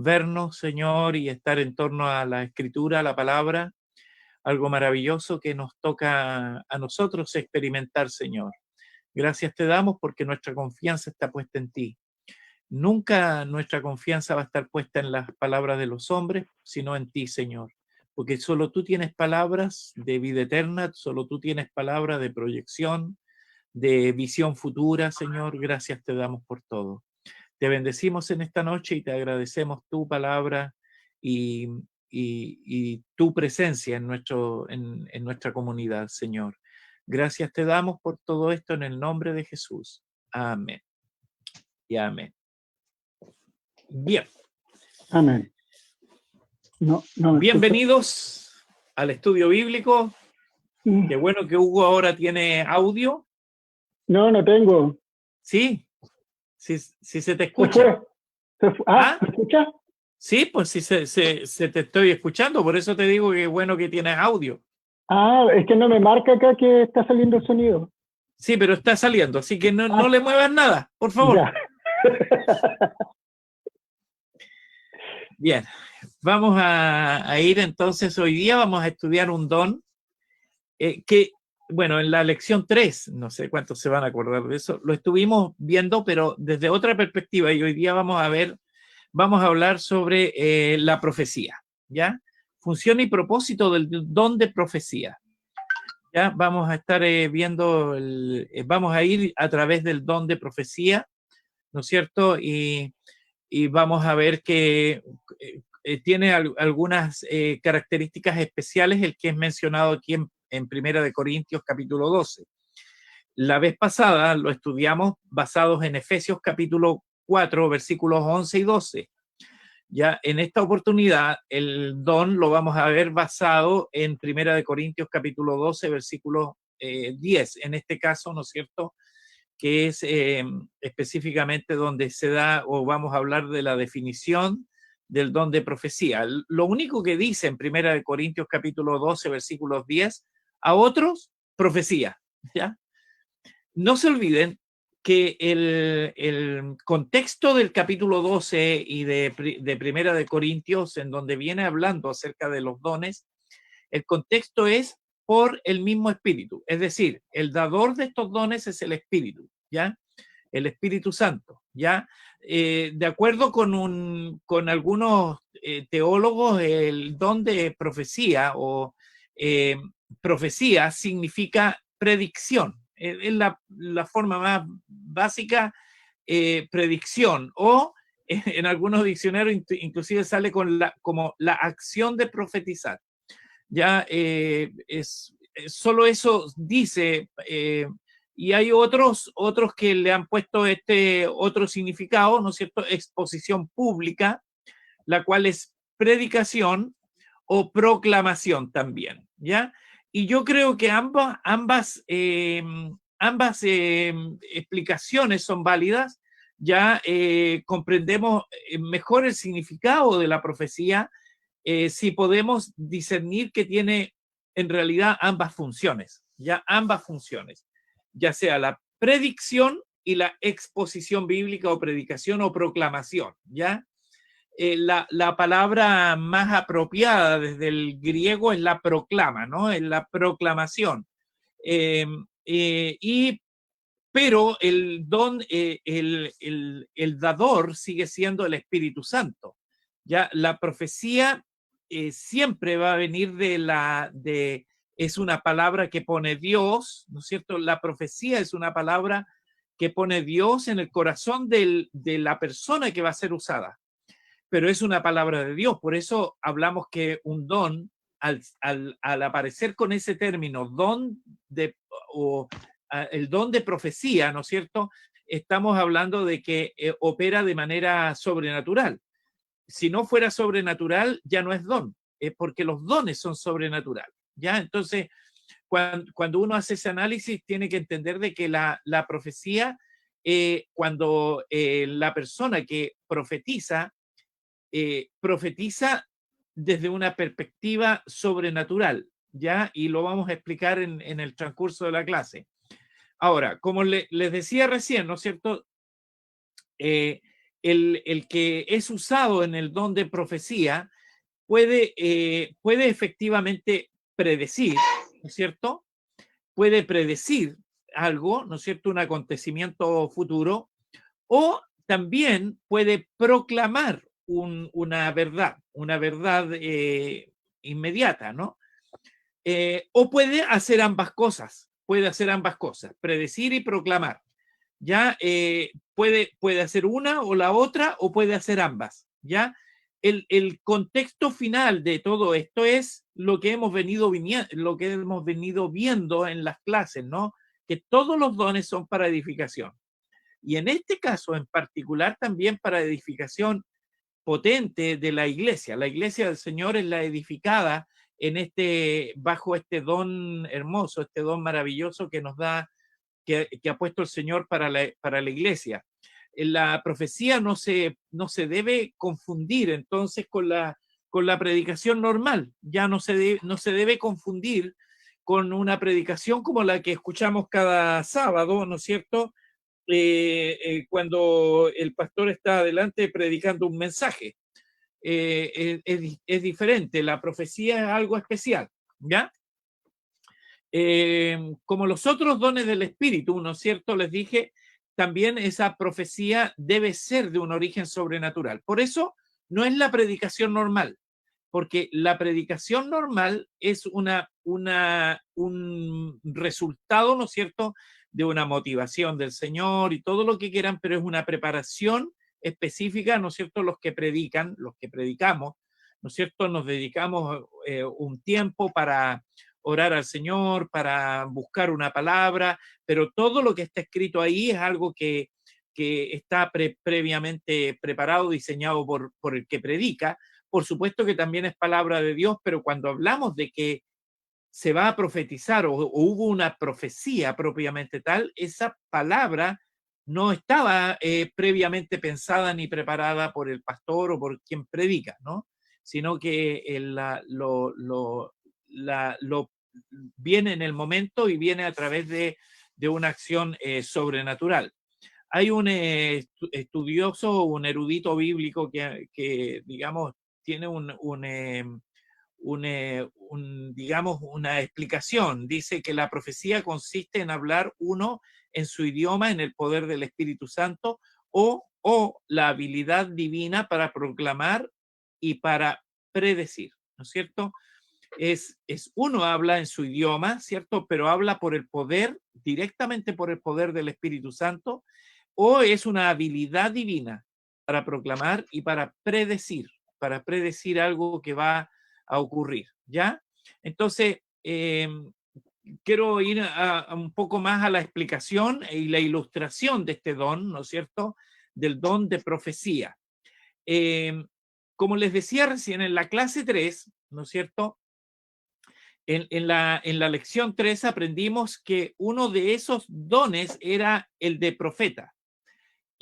vernos, Señor, y estar en torno a la Escritura, a la palabra, algo maravilloso que nos toca a nosotros experimentar, Señor. Gracias te damos porque nuestra confianza está puesta en ti. Nunca nuestra confianza va a estar puesta en las palabras de los hombres, sino en ti, Señor. Porque solo tú tienes palabras de vida eterna, solo tú tienes palabras de proyección, de visión futura, Señor. Gracias te damos por todo. Te bendecimos en esta noche y te agradecemos tu palabra y, y tu presencia en nuestra comunidad, Señor. Gracias te damos por todo esto en el nombre de Jesús. Amén. Y amén. Bien. Amén. Bienvenidos al estudio bíblico. Qué bueno que Hugo ahora tiene audio. No tengo. Sí, sí se te escucha. ¿Se fue? ¿Me escuchas? Sí, pues sí se te estoy escuchando, por eso te digo que es bueno que tienes audio. Es que no me marca acá que está saliendo el sonido. Sí, pero está saliendo, así que no le muevas nada, por favor. Ya. Bien, vamos a ir entonces, hoy día vamos a estudiar un don que, bueno, en la lección 3, no sé cuántos se van a acordar de eso, lo estuvimos viendo, pero desde otra perspectiva, y hoy día vamos a hablar sobre la profecía, ¿ya? Función y propósito del don de profecía. Ya vamos a estar viendo, vamos a ir a través del don de profecía, ¿no es cierto? Y vamos a ver que tiene algunas características especiales, el que es mencionado aquí en Primera de Corintios capítulo 12. La vez pasada lo estudiamos basados en Efesios capítulo 4, versículos 11 y 12. Ya en esta oportunidad el don lo vamos a ver basado en Primera de Corintios capítulo 12, versículo 10. En este caso, ¿no es cierto?, que es específicamente donde se da, o vamos a hablar de la definición del don de profecía. Lo único que dice en Primera de Corintios capítulo 12, versículos 10, a otros, profecía, ¿ya? No se olviden que el contexto del capítulo 12 y de Primera de Corintios, en donde viene hablando acerca de los dones, el contexto es por el mismo Espíritu. Es decir, el dador de estos dones es el Espíritu, ¿ya? El Espíritu Santo, ¿ya? De acuerdo con algunos teólogos, el don de profecía o profecía significa predicción. Es la forma más básica, predicción, o en algunos diccionarios inclusive sale como la acción de profetizar. Ya solo eso dice, y hay otros que le han puesto este otro significado, ¿no es cierto? Exposición pública, la cual es predicación o proclamación también, ¿ya? Y yo creo que ambas explicaciones son válidas. Ya comprendemos mejor el significado de la profecía si podemos discernir que tiene en realidad ambas funciones, ya sea la predicción y la exposición bíblica o predicación o proclamación, ¿ya? La palabra más apropiada desde el griego es la proclama, ¿no? Es la proclamación. Pero el don, el dador sigue siendo el Espíritu Santo. Ya la profecía siempre va a venir es una palabra que pone Dios, ¿no es cierto? La profecía es una palabra que pone Dios en el corazón de la persona que va a ser usada, pero es una palabra de Dios. Por eso hablamos que un don, al aparecer con ese término, don o el don de profecía, ¿no es cierto?, estamos hablando de que opera de manera sobrenatural. Si no fuera sobrenatural, ya no es don, porque los dones son sobrenaturales, ¿ya? Entonces, cuando uno hace ese análisis, tiene que entender de que la profecía, cuando la persona que profetiza desde una perspectiva sobrenatural, ¿ya? Y lo vamos a explicar en el transcurso de la clase. Ahora, como les decía recién, ¿no es cierto?, el que es usado en el don de profecía puede efectivamente predecir, ¿no es cierto? Puede predecir algo, ¿no es cierto? Un acontecimiento futuro, o también puede proclamar una verdad inmediata, ¿no? O puede hacer ambas cosas, predecir y proclamar. Ya puede hacer una o la otra, o puede hacer ambas. Ya el contexto final de todo esto es lo que hemos venido viendo en las clases, ¿no? Que todos los dones son para edificación. Y en este caso en particular también para edificación potente de la iglesia. La iglesia del Señor es la edificada bajo este don hermoso, este don maravilloso que nos da, que ha puesto el Señor para la iglesia. La profecía no se debe confundir entonces con la predicación normal. Ya no se debe confundir con una predicación como la que escuchamos cada sábado, ¿no es cierto? Cuando el pastor está adelante predicando un mensaje. Es diferente, la profecía es algo especial, ¿ya? Como los otros dones del Espíritu, ¿no es cierto? Les dije, también esa profecía debe ser de un origen sobrenatural. Por eso no es la predicación normal, porque la predicación normal es un resultado, ¿no es cierto?, de una motivación del Señor y todo lo que quieran, pero es una preparación específica, ¿no es cierto? Los que predicamos, ¿no es cierto? Nos dedicamos un tiempo para orar al Señor, para buscar una palabra, pero todo lo que está escrito ahí es algo que está previamente preparado, diseñado por el que predica. Por supuesto que también es palabra de Dios, pero cuando hablamos de que se va a profetizar o hubo una profecía propiamente tal, esa palabra no estaba previamente pensada ni preparada por el pastor o por quien predica, ¿no? Sino que lo viene en el momento y viene a través de una acción sobrenatural. Hay un estudioso, un erudito bíblico que digamos, tiene digamos, una explicación. Dice que la profecía consiste en hablar uno en su idioma, en el poder del Espíritu Santo, o la habilidad divina para proclamar y para predecir, ¿no es cierto? Uno habla en su idioma, ¿cierto? Pero habla por el poder, directamente por el poder del Espíritu Santo, o es una habilidad divina para proclamar y para predecir algo que va a ocurrir, ¿ya? Entonces, quiero ir a un poco más a la explicación y la ilustración de este don, ¿no es cierto? Del don de profecía. Como les decía recién, en la clase 3, ¿no es cierto? En la lección 3 aprendimos que uno de esos dones era el de profeta.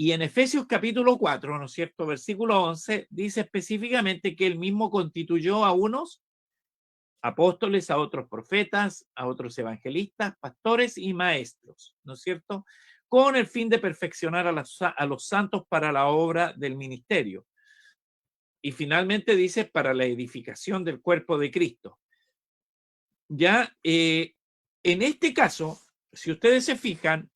Y en Efesios capítulo 4, ¿no es cierto? Versículo 11, dice específicamente que él mismo constituyó a unos apóstoles, a otros profetas, a otros evangelistas, pastores y maestros, ¿no es cierto? Con el fin de perfeccionar a los santos para la obra del ministerio. Y finalmente dice para la edificación del cuerpo de Cristo. Ya, en este caso, si ustedes se fijan,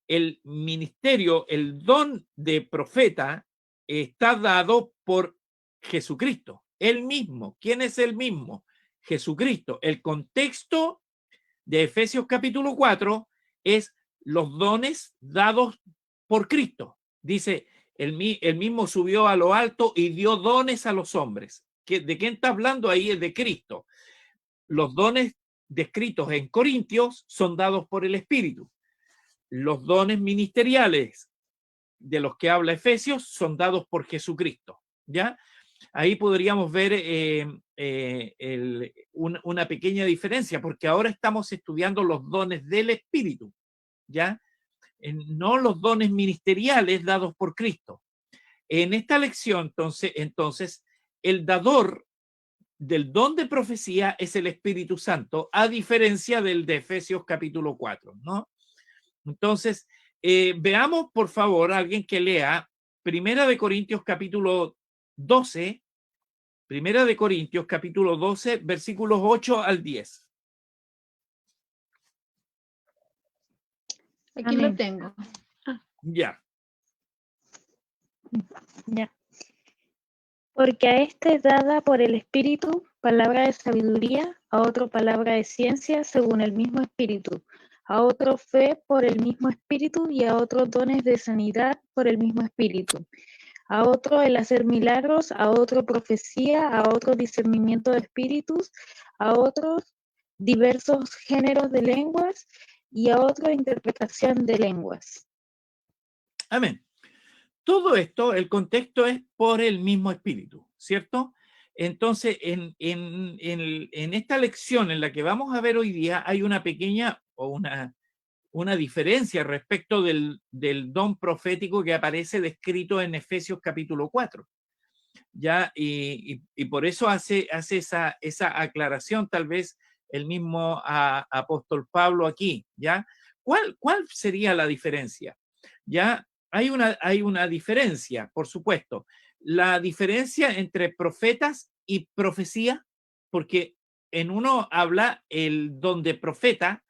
el ministerio, el don de profeta está dado por Jesucristo, él mismo. ¿Quién es el mismo? Jesucristo. El contexto de Efesios capítulo 4 es los dones dados por Cristo. Dice, él mismo subió a lo alto y dio dones a los hombres. ¿De quién está hablando ahí? Es de Cristo. Los dones descritos en Corintios son dados por el Espíritu. Los dones ministeriales de los que habla Efesios son dados por Jesucristo, ¿ya? Ahí podríamos ver una pequeña diferencia, porque ahora estamos estudiando los dones del Espíritu, ¿ya? No los dones ministeriales dados por Cristo. En esta lección, entonces, el dador del don de profecía es el Espíritu Santo, a diferencia del de Efesios capítulo 4, ¿no? Entonces, veamos, por favor, alguien que lea Primera de Corintios capítulo 12, Primera de Corintios capítulo 12, versículos 8 al 10. Aquí Amén. lo tengo. Ya. Ya. Porque a este es dada por el Espíritu palabra de sabiduría, a otro palabra de ciencia según el mismo Espíritu, a otro fe por el mismo Espíritu y a otros dones de sanidad por el mismo Espíritu, a otro el hacer milagros, a otro profecía, a otro discernimiento de espíritus, a otros diversos géneros de lenguas y a otro interpretación de lenguas. Amén. Todo esto, el contexto es por el mismo espíritu, ¿cierto? Entonces, en esta lección en la que vamos a ver hoy día hay una pequeña o una diferencia respecto del don profético que aparece descrito en Efesios capítulo 4. ¿Ya? Y por eso hace esa aclaración tal vez el mismo apóstol Pablo aquí, ¿ya? ¿Cuál sería la diferencia? ¿Ya? Hay una diferencia, por supuesto. La diferencia entre profetas y profecía, porque en uno habla el don de profeta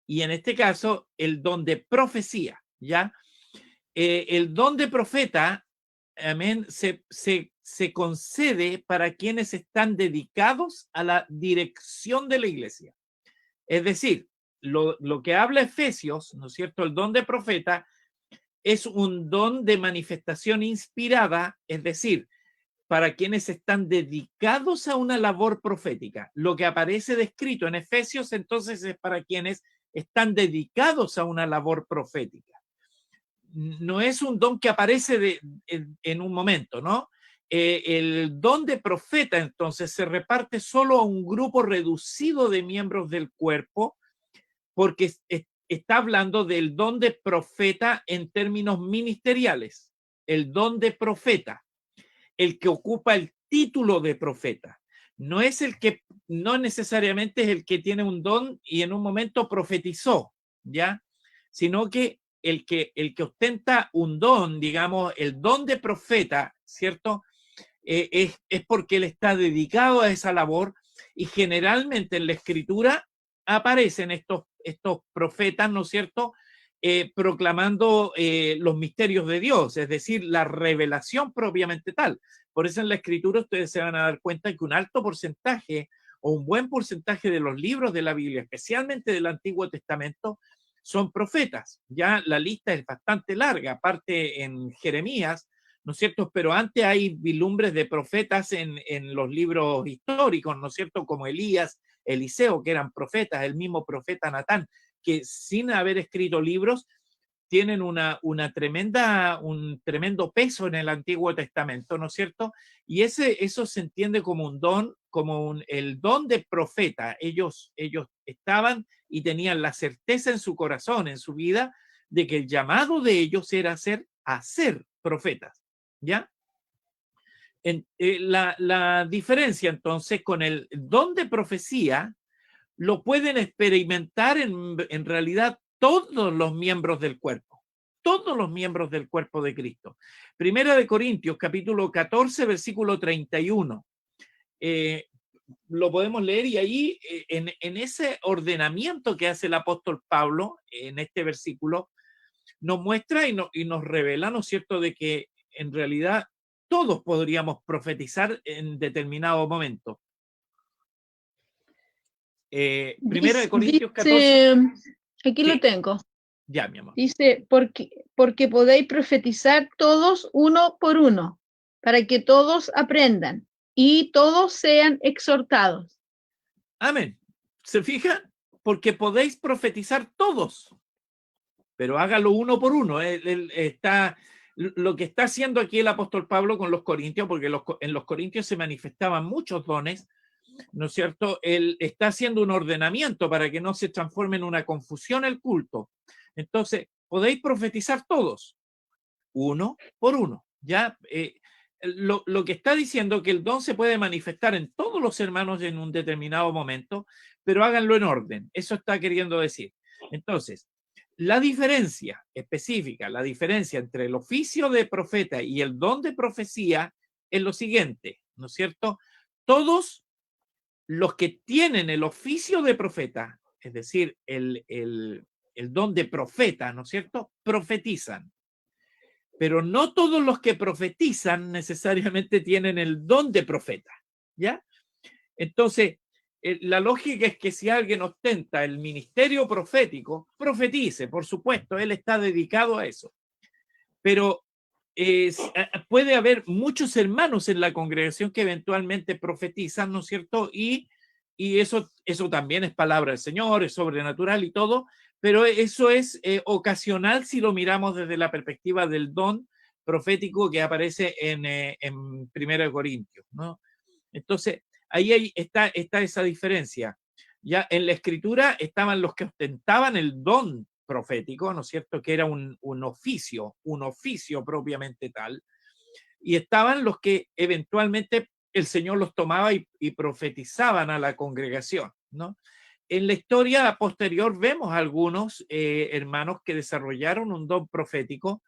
y en este caso el don de profecía, ¿ya? El don de profeta, amén, se concede para quienes están dedicados a la dirección de la iglesia. Es decir, lo que habla Efesios, ¿no es cierto? El don de profeta es un don de manifestación inspirada, es decir, para quienes están dedicados a una labor profética. Lo que aparece descrito en Efesios entonces es para quienes están dedicados a una labor profética. No es un don que aparece en un momento, ¿no? El don de profeta entonces se reparte solo a un grupo reducido de miembros del cuerpo porque está hablando del don de profeta en términos ministeriales. El don de profeta, el que ocupa el título de profeta. No es el que, no necesariamente es el que tiene un don y en un momento profetizó, ¿ya? Sino que el que ostenta un don, digamos, el don de profeta, ¿cierto? Es porque él está dedicado a esa labor y generalmente en la escritura aparecen estos profetas, ¿no es cierto? Proclamando los misterios de Dios, es decir, la revelación propiamente tal. Por eso en la escritura ustedes se van a dar cuenta que un alto porcentaje o un buen porcentaje de los libros de la Biblia, especialmente del Antiguo Testamento, son profetas. Ya la lista es bastante larga, aparte en Jeremías, ¿no es cierto? Pero antes hay vislumbres de profetas en los libros históricos, ¿no es cierto? Como Elías, Eliseo, que eran profetas, el mismo profeta Natán, que sin haber escrito libros, tienen un tremendo peso en el Antiguo Testamento, ¿no es cierto? Y eso se entiende como un don, como el don de profeta. Ellos estaban y tenían la certeza en su corazón, en su vida, de que el llamado de ellos era a ser profetas, ¿ya? La diferencia entonces con el don de profecía lo pueden experimentar en realidad todos los miembros del cuerpo, todos los miembros del cuerpo de Cristo. Primera de Corintios, capítulo 14, versículo 31. Lo podemos leer y ahí en ese ordenamiento que hace el apóstol Pablo en este versículo nos muestra y nos revela, ¿no es cierto?, de que en realidad todos podríamos profetizar en determinado momento. Primera de Corintios 14. Aquí Sí. lo tengo. Ya, mi amor. Dice, porque podéis profetizar todos uno por uno, para que todos aprendan y todos sean exhortados. Amén. ¿Se fijan? Porque podéis profetizar todos, pero hágalo uno por uno. Lo que está haciendo aquí el apóstol Pablo con los corintios, porque en los corintios se manifestaban muchos dones, ¿no es cierto? Él está haciendo un ordenamiento para que no se transforme en una confusión el culto. Entonces, podéis profetizar todos, uno por uno. Ya lo que está diciendo que el don se puede manifestar en todos los hermanos en un determinado momento, pero háganlo en orden. Eso está queriendo decir. Entonces, La diferencia específica, la diferencia entre el oficio de profeta y el don de profecía es lo siguiente, ¿no es cierto? Todos los que tienen el oficio de profeta, es decir, el don de profeta, ¿no es cierto?, profetizan. Pero no todos los que profetizan necesariamente tienen el don de profeta, ¿ya? Entonces, la lógica es que si alguien ostenta el ministerio profético, profetice, por supuesto, él está dedicado a eso. Pero puede haber muchos hermanos en la congregación que eventualmente profetizan, ¿no es cierto? Y eso también es palabra del Señor, es sobrenatural y todo, pero eso es ocasional si lo miramos desde la perspectiva del don profético que aparece en 1 Corintios, ¿no? Entonces, ahí está esa diferencia. Ya en la escritura estaban los que ostentaban el don profético, ¿no es cierto?, que era un oficio propiamente tal, y estaban los que eventualmente el Señor los tomaba y profetizaban a la congregación, ¿no? En la historia posterior vemos algunos hermanos que desarrollaron un don profético,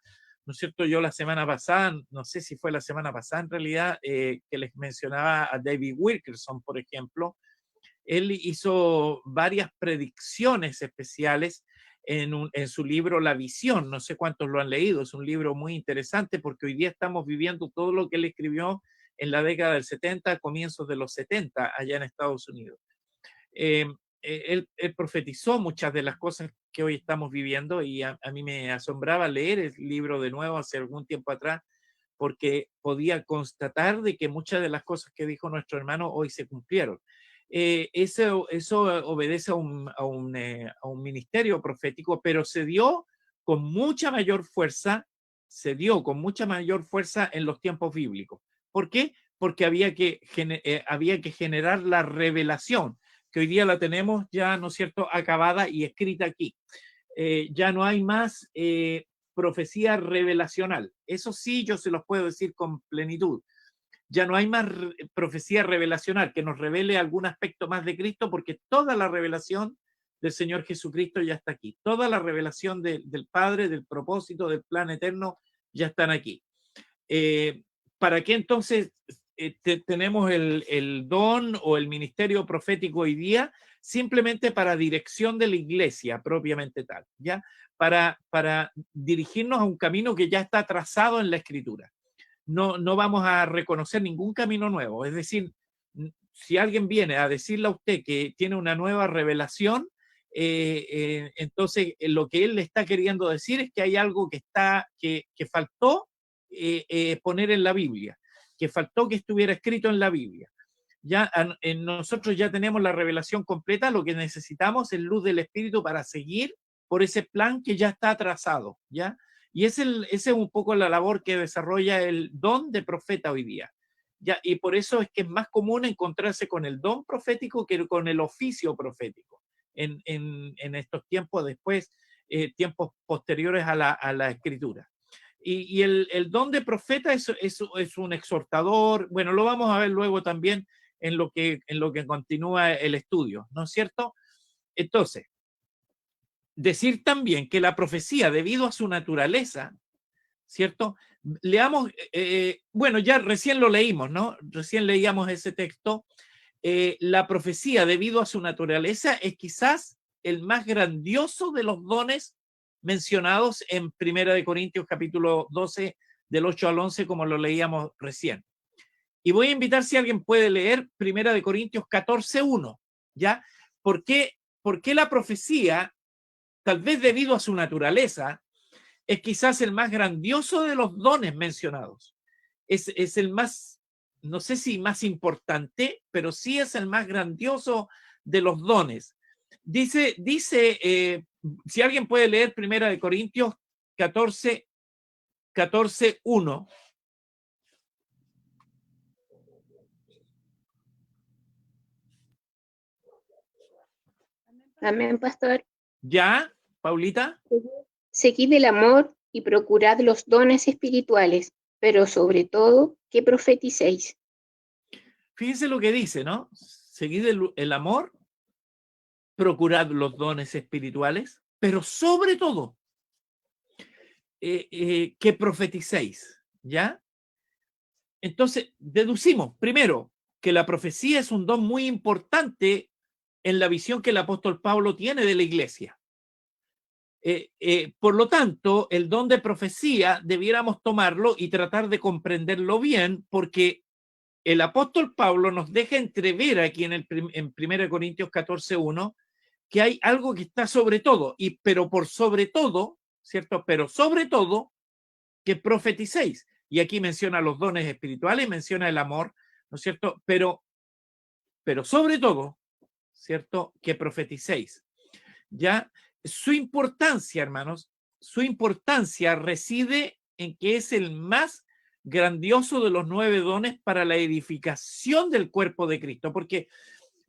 ¿no es cierto? Yo la semana pasada, no sé si fue la semana pasada en realidad, que les mencionaba a David Wilkerson, por ejemplo. Él hizo varias predicciones especiales en su libro La Visión. No sé cuántos lo han leído, es un libro muy interesante porque hoy día estamos viviendo todo lo que él escribió en la década del 70, comienzos de los 70, allá en Estados Unidos. Él profetizó muchas de las cosas que hoy estamos viviendo y a mí me asombraba leer el libro de nuevo hace algún tiempo atrás porque podía constatar de que muchas de las cosas que dijo nuestro hermano hoy se cumplieron. Eso obedece a un ministerio profético, pero se dio con mucha mayor fuerza, en los tiempos bíblicos. ¿Por qué? Porque había que generar la revelación, que hoy día la tenemos ya, ¿no es cierto?, acabada y escrita aquí. Ya no hay más profecía revelacional. Eso sí, yo se los puedo decir con plenitud. Ya no hay más profecía revelacional que nos revele algún aspecto más de Cristo, porque toda la revelación del Señor Jesucristo ya está aquí. Toda la revelación del Padre, del propósito, del plan eterno, ya están aquí. ¿Para qué entonces tenemos el don o el ministerio profético hoy día? Simplemente para dirección de la iglesia propiamente tal, ¿ya? Para dirigirnos a un camino que ya está trazado en la Escritura. No vamos a reconocer ningún camino nuevo. Es decir, si alguien viene a decirle a usted que tiene una nueva revelación, entonces lo que él le está queriendo decir es que hay algo que faltó poner en la Biblia, que faltó que estuviera escrito en la Biblia. Ya nosotros ya tenemos la revelación completa, lo que necesitamos es luz del Espíritu para seguir por ese plan que ya está trazado, ¿ya? Y esa es un poco la labor que desarrolla el don de profeta hoy día. ¿Ya? Y por eso es que es más común encontrarse con el don profético que con el oficio profético en estos tiempos después, tiempos posteriores a la escritura. Y el don de profeta es un exhortador. Bueno, lo vamos a ver luego también en lo que continúa el estudio, ¿no es cierto? Entonces, decir también que la profecía, debido a su naturaleza, ¿cierto? Leamos, bueno, ya recién lo leímos, ¿no? Recién leíamos ese texto. La profecía, debido a su naturaleza, es quizás el más grandioso de los dones mencionados en 1 Corintios capítulo 12, del 8 al 11, como lo leíamos recién. Y voy a invitar si alguien puede leer 1 Corintios 14, 1, ¿ya? ¿Por qué la profecía, tal vez debido a su naturaleza, es quizás el más grandioso de los dones mencionados? Es el más, no sé si más importante, pero sí es el más grandioso de los dones. Dice si alguien puede leer 1 Corintios 14, 1. Amén, pastor. ¿Ya, Paulita? Seguid el amor y procurad los dones espirituales, pero sobre todo que profeticéis. Fíjense lo que dice, ¿no? Seguid el amor, procurad los dones espirituales, pero sobre todo, que profeticéis, ¿ya? Entonces, deducimos, primero, que la profecía es un don muy importante en la visión que el apóstol Pablo tiene de la iglesia. Por lo tanto, el don de profecía debiéramos tomarlo y tratar de comprenderlo bien, porque el apóstol Pablo nos deja entrever aquí en 1 Corintios 14:1 que hay algo que está sobre todo, pero por sobre todo, ¿cierto? Pero sobre todo, que profeticéis. Y aquí menciona los dones espirituales, menciona el amor, ¿no es cierto? Pero sobre todo, ¿cierto? Que profeticéis. Ya, su importancia, hermanos, su importancia reside en que es el más grandioso de los 9 dones para la edificación del cuerpo de Cristo, porque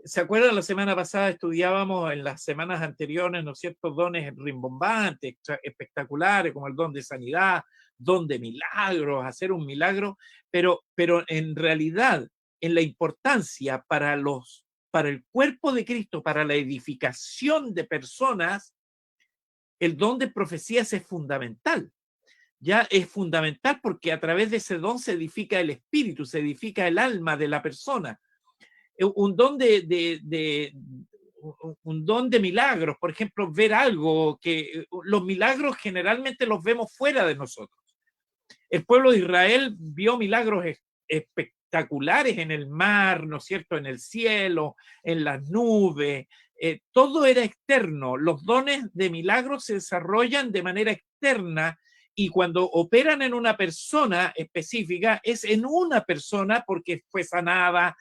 ¿se acuerdan? La semana pasada estudiábamos en las semanas anteriores, ¿no es cierto?, dones rimbombantes, espectaculares, como el don de sanidad, don de milagros, hacer un milagro, pero en realidad, en la importancia para el cuerpo de Cristo, para la edificación de personas, el don de profecías es fundamental. Ya es fundamental porque a través de ese don se edifica el espíritu, se edifica el alma de la persona. Un don un don de milagros, por ejemplo, ver algo que los milagros generalmente los vemos fuera de nosotros. El pueblo de Israel vio milagros espectaculares en el mar, ¿no es cierto?, en el cielo, en las nubes, todo era externo. Los dones de milagros se desarrollan de manera externa y cuando operan en una persona específica, es en una persona porque fue sanada,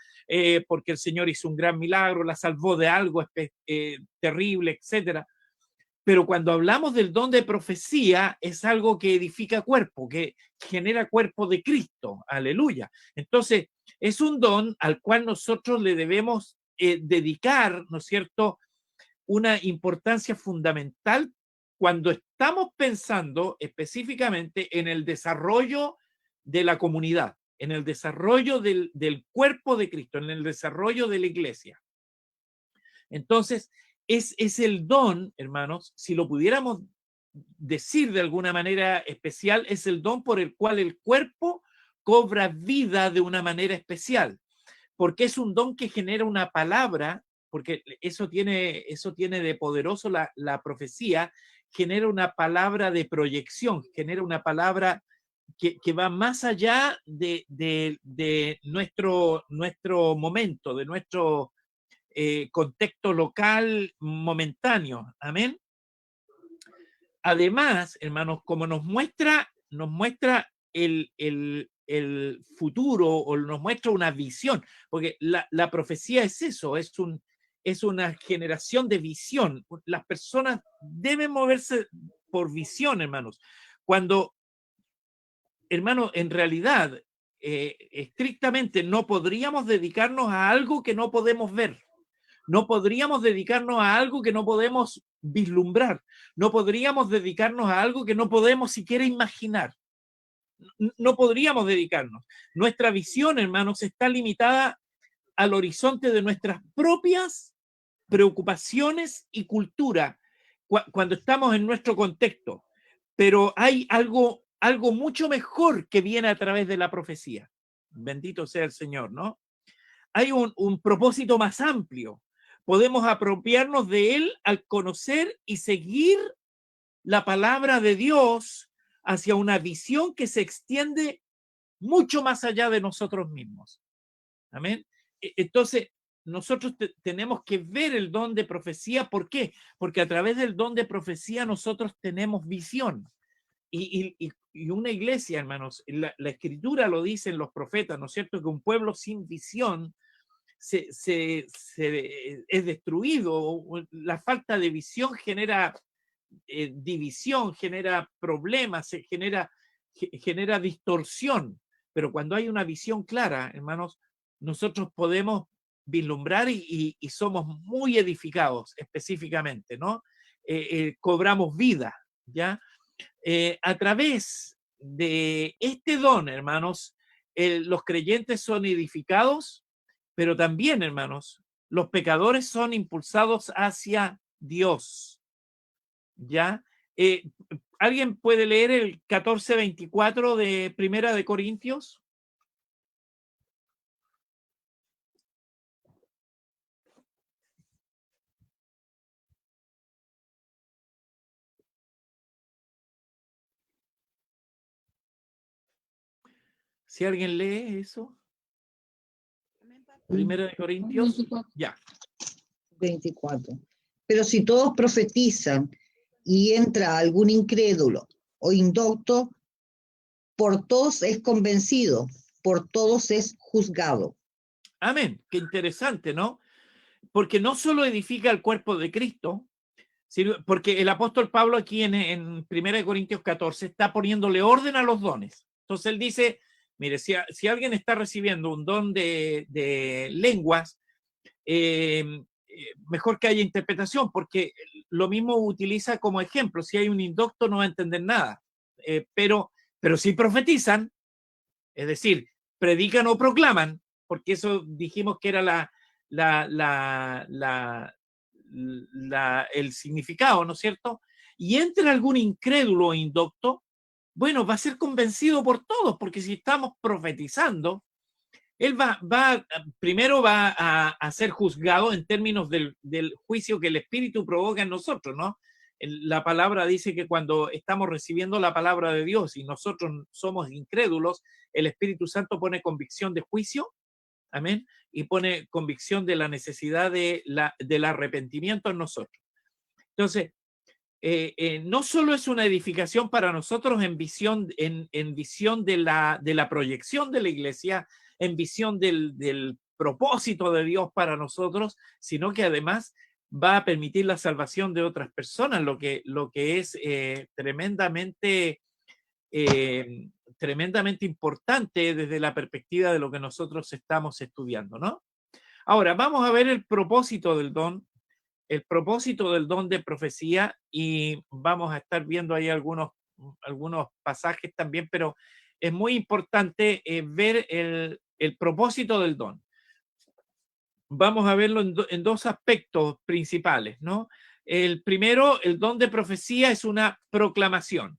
porque el Señor hizo un gran milagro, la salvó de algo terrible, etcétera. Pero cuando hablamos del don de profecía, es algo que edifica cuerpo, que genera cuerpo de Cristo. Aleluya. Entonces, es un don al cual nosotros le debemos dedicar, ¿no es cierto?, una importancia fundamental cuando estamos pensando específicamente en el desarrollo de la comunidad, en el desarrollo del cuerpo de Cristo, en el desarrollo de la iglesia. Entonces, es el don, hermanos, si lo pudiéramos decir de alguna manera especial, es el don por el cual el cuerpo cobra vida de una manera especial, porque es un don que genera una palabra, porque eso tiene de poderoso la profecía, genera una palabra de proyección, genera una palabra que va más allá de nuestro momento, de nuestro contexto local momentáneo. Amén. Además, hermanos, como nos muestra el futuro o nos muestra una visión, porque la profecía es eso, es una generación de visión. Las personas deben moverse por visión, hermanos. Cuando, hermanos, en realidad, estrictamente no podríamos dedicarnos a algo que no podemos ver. No podríamos dedicarnos a algo que no podemos vislumbrar. No podríamos dedicarnos a algo que no podemos siquiera imaginar. No podríamos dedicarnos. Nuestra visión, hermanos, está limitada al horizonte de nuestras propias preocupaciones y cultura cuando estamos en nuestro contexto. Pero hay algo mucho mejor que viene a través de la profecía. Bendito sea el Señor, ¿no? Hay un propósito más amplio. Podemos apropiarnos de él al conocer y seguir la palabra de Dios hacia una visión que se extiende mucho más allá de nosotros mismos. Amén. Entonces, nosotros tenemos que ver el don de profecía. ¿Por qué? Porque a través del don de profecía nosotros tenemos visión. Y una iglesia, hermanos, la Escritura lo dicen los profetas, ¿no es cierto? Que un pueblo sin visión es destruido. La falta de visión genera división, genera problemas, genera distorsión. Pero cuando hay una visión clara, hermanos, nosotros podemos vislumbrar y somos muy edificados específicamente, ¿no? Cobramos vida, ¿ya? A través de este don, hermanos, los creyentes son edificados, pero también, hermanos, los pecadores son impulsados hacia Dios. ¿Ya? ¿Alguien puede leer el 14:24 de Primera de Corintios? Si alguien lee eso. Primera de Corintios. 24. Ya. 24. Pero si todos profetizan y entra algún incrédulo o indocto, por todos es convencido, por todos es juzgado. Amén. Qué interesante, ¿no? Porque no solo edifica el cuerpo de Cristo, sino porque el apóstol Pablo aquí en 1 Corintios 14 está poniéndole orden a los dones. Entonces él dice, mire, si alguien está recibiendo un don de lenguas, mejor que haya interpretación, porque lo mismo utiliza como ejemplo. Si hay un indocto no va a entender nada, pero si profetizan, es decir, predican o proclaman, porque eso dijimos que era el significado, ¿no es cierto? Y entra algún incrédulo o indocto, bueno, va a ser convencido por todos, porque si estamos profetizando, él primero va a ser juzgado en términos del juicio que el Espíritu provoca en nosotros, ¿no? La palabra dice que cuando estamos recibiendo la palabra de Dios y nosotros somos incrédulos, el Espíritu Santo pone convicción de juicio, amén, y pone convicción de la necesidad del arrepentimiento en nosotros. Entonces, no solo es una edificación para nosotros en visión de la proyección de la iglesia, en visión del propósito de Dios para nosotros, sino que además va a permitir la salvación de otras personas, lo que es tremendamente importante desde la perspectiva de lo que nosotros estamos estudiando, ¿no? Ahora, vamos a ver el propósito del don. El propósito del don de profecía, y vamos a estar viendo ahí algunos pasajes también, pero es muy importante ver el propósito del don. Vamos a verlo en dos aspectos principales, ¿no? El primero, el don de profecía es una proclamación.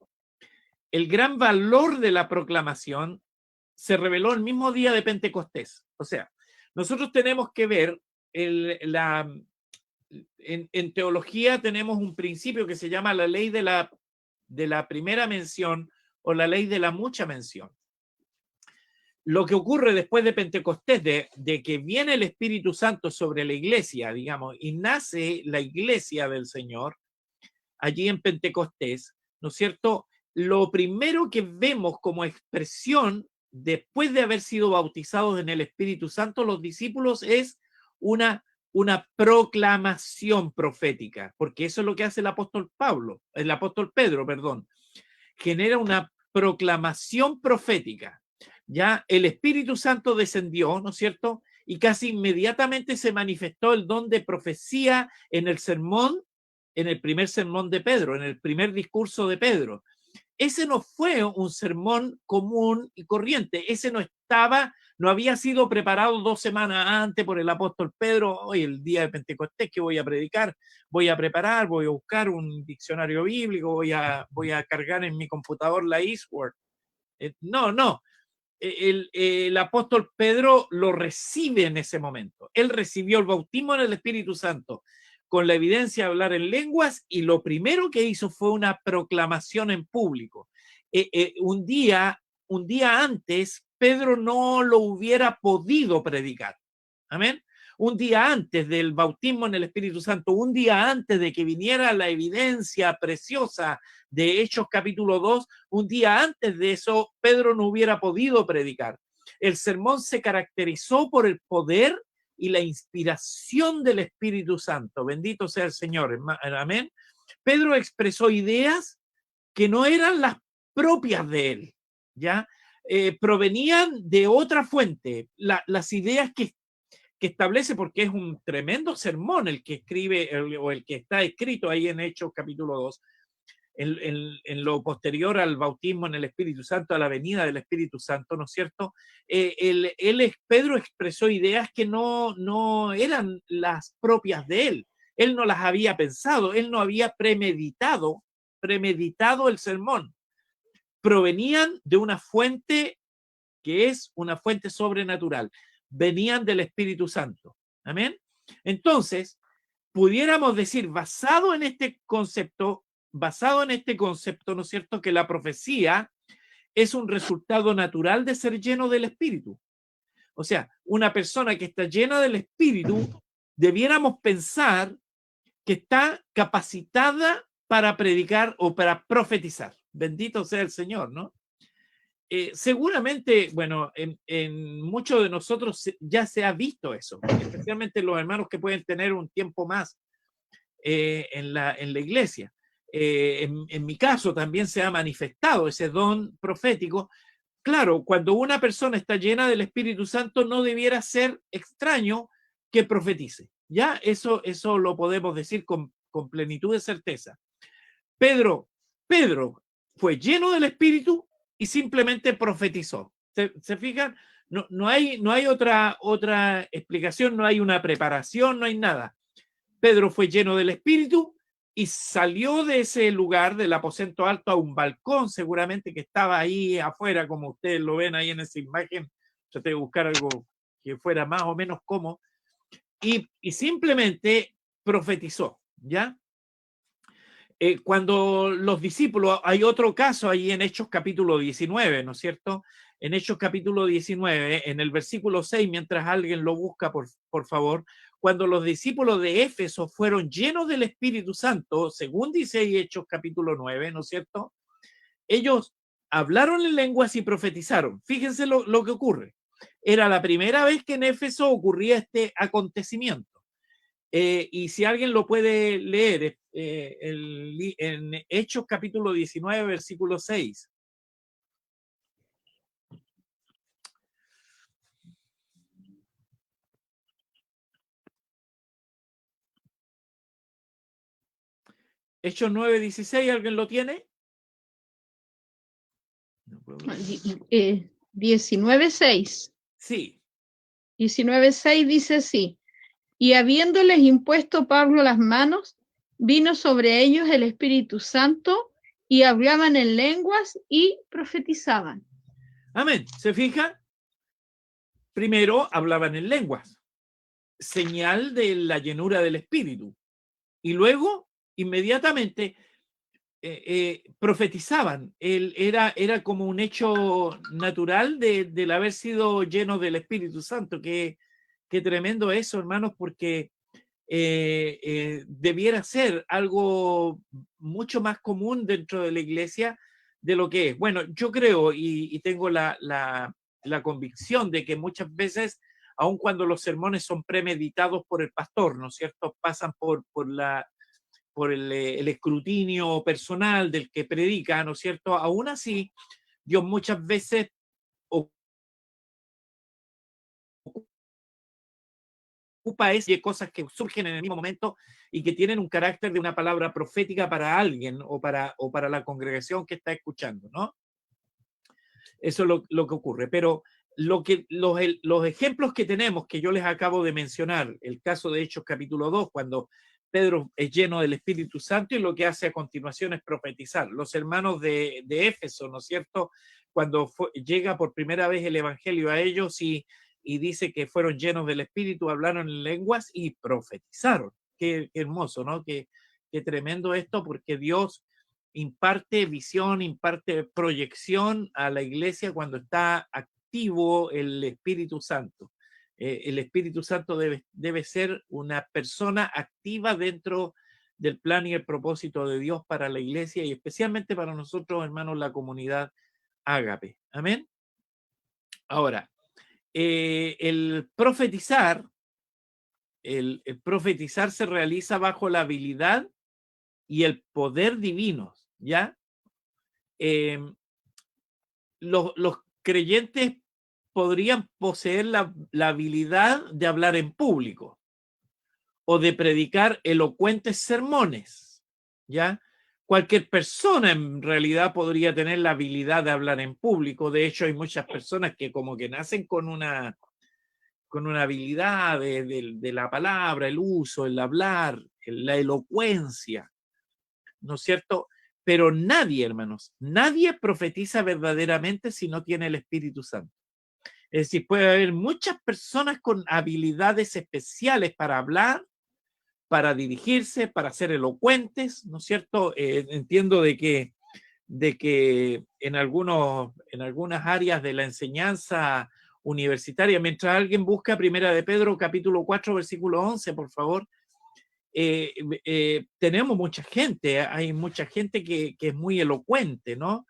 El gran valor de la proclamación se reveló el mismo día de Pentecostés. O sea, nosotros tenemos que ver en teología tenemos un principio que se llama la ley de la primera mención o la ley de la mucha mención. Lo que ocurre después de Pentecostés, de que viene el Espíritu Santo sobre la iglesia, digamos, y nace la iglesia del Señor, allí en Pentecostés, ¿no es cierto? Lo primero que vemos como expresión, después de haber sido bautizados en el Espíritu Santo, los discípulos, es una proclamación profética, porque eso es lo que hace el apóstol Pedro, perdón, genera una proclamación profética. Ya el Espíritu Santo descendió, ¿no es cierto? Y casi inmediatamente se manifestó el don de profecía en el sermón, en el primer sermón de Pedro, en el primer discurso de Pedro. Ese no fue un sermón común y corriente, ese no había sido preparado 2 semanas antes por el apóstol Pedro. Hoy, el día de Pentecostés, que voy a predicar, voy a preparar, voy a buscar un diccionario bíblico, voy a cargar en mi computador la Eastword. No. El apóstol Pedro lo recibe en ese momento. Él recibió el bautismo en el Espíritu Santo con la evidencia de hablar en lenguas, y lo primero que hizo fue una proclamación en público. Un día antes, Pedro no lo hubiera podido predicar. Amén. Un día antes del bautismo en el Espíritu Santo, un día antes de que viniera la evidencia preciosa de Hechos capítulo 2, un día antes de eso, Pedro no hubiera podido predicar. El sermón se caracterizó por el poder y la inspiración del Espíritu Santo. Bendito sea el Señor. Amén. Pedro expresó ideas que no eran las propias de él, ¿ya? Provenían de otra fuente. Las ideas que establece, porque es un tremendo sermón el que escribe, o el que está escrito ahí en Hechos capítulo 2, en lo posterior al bautismo en el Espíritu Santo, a la venida del Espíritu Santo, ¿no es cierto? Pedro expresó ideas que no eran las propias de él, Él no las había pensado, él no había premeditado el sermón. Provenían de una fuente que es una fuente sobrenatural. Venían del Espíritu Santo. Amén. Entonces, pudiéramos decir, basado en este concepto, ¿no es cierto?, que la profecía es un resultado natural de ser lleno del Espíritu. O sea, una persona que está llena del Espíritu, debiéramos pensar que está capacitada para predicar o para profetizar. Bendito sea el Señor, ¿no? Seguramente, bueno, en muchos de nosotros ya se ha visto eso, especialmente los hermanos que pueden tener un tiempo más en la iglesia. En mi caso también se ha manifestado ese don profético. Claro, cuando una persona está llena del Espíritu Santo, no debiera ser extraño que profetice. Ya eso lo podemos decir con plenitud de certeza. Pedro fue lleno del Espíritu y simplemente profetizó. ¿Se fijan? No hay otra explicación, no hay una preparación, no hay nada. Pedro fue lleno del Espíritu y salió de ese lugar, del aposento alto, a un balcón seguramente que estaba ahí afuera, como ustedes lo ven ahí en esa imagen. Traté de buscar algo que fuera más o menos como, y simplemente profetizó, ¿ya? Cuando los discípulos, hay otro caso ahí en Hechos capítulo 19, ¿no es cierto? En Hechos capítulo 19, en el versículo 6, mientras alguien lo busca, por favor, cuando los discípulos de Éfeso fueron llenos del Espíritu Santo, según dice ahí Hechos capítulo 9, ¿no es cierto? Ellos hablaron en lenguas y profetizaron. Fíjense lo que ocurre. Era la primera vez que en Éfeso ocurría este acontecimiento. Y si alguien lo puede leer, en Hechos capítulo 19, versículo 6. Hechos 9, 16, ¿alguien lo tiene? No puedo ver. 19:6. Sí. 19:6 dice así: y habiéndoles impuesto Pablo las manos, vino sobre ellos el Espíritu Santo y hablaban en lenguas y profetizaban. Amén. ¿Se fija? Primero hablaban en lenguas, señal de la llenura del Espíritu. Y luego, inmediatamente, profetizaban. Era como un hecho natural del haber sido lleno del Espíritu Santo. Qué tremendo eso, hermanos, porque debiera ser algo mucho más común dentro de la iglesia de lo que es. Bueno, yo creo y tengo la convicción de que muchas veces, aun cuando los sermones son premeditados por el pastor, ¿no es cierto?, pasan por el escrutinio personal del que predica, ¿no es cierto?, aún así, Dios muchas veces ocupa de cosas que surgen en el mismo momento y que tienen un carácter de una palabra profética para alguien o para la congregación que está escuchando, ¿no? Eso es lo que ocurre. Pero los ejemplos que tenemos, que yo les acabo de mencionar, el caso de Hechos capítulo 2, cuando Pedro es lleno del Espíritu Santo y lo que hace a continuación es profetizar. Los hermanos de Éfeso, ¿no es cierto?, cuando llega por primera vez el Evangelio a ellos y dice que fueron llenos del Espíritu, hablaron en lenguas y profetizaron. Qué hermoso, ¿no? Qué tremendo esto, porque Dios imparte visión, imparte proyección a la iglesia cuando está activo el Espíritu Santo. El Espíritu Santo debe ser una persona activa dentro del plan y el propósito de Dios para la iglesia y especialmente para nosotros, hermanos, la comunidad Ágape. Amén. Ahora, el profetizar se realiza bajo la habilidad y el poder divinos, ¿ya? Los creyentes podrían poseer la habilidad de hablar en público o de predicar elocuentes sermones, ¿ya? Cualquier persona en realidad podría tener la habilidad de hablar en público. De hecho, hay muchas personas que como que nacen con una habilidad de la palabra, el uso, el hablar. la elocuencia, ¿no es cierto? Pero nadie, hermanos, nadie profetiza verdaderamente si no tiene el Espíritu Santo. Es decir, puede haber muchas personas con habilidades especiales para hablar, para dirigirse, para ser elocuentes, ¿no es cierto? Entiendo de que en algunas áreas de la enseñanza universitaria, mientras alguien busca Primera de Pedro, capítulo 4, versículo 11, por favor, tenemos mucha gente, hay mucha gente que es muy elocuente, ¿no?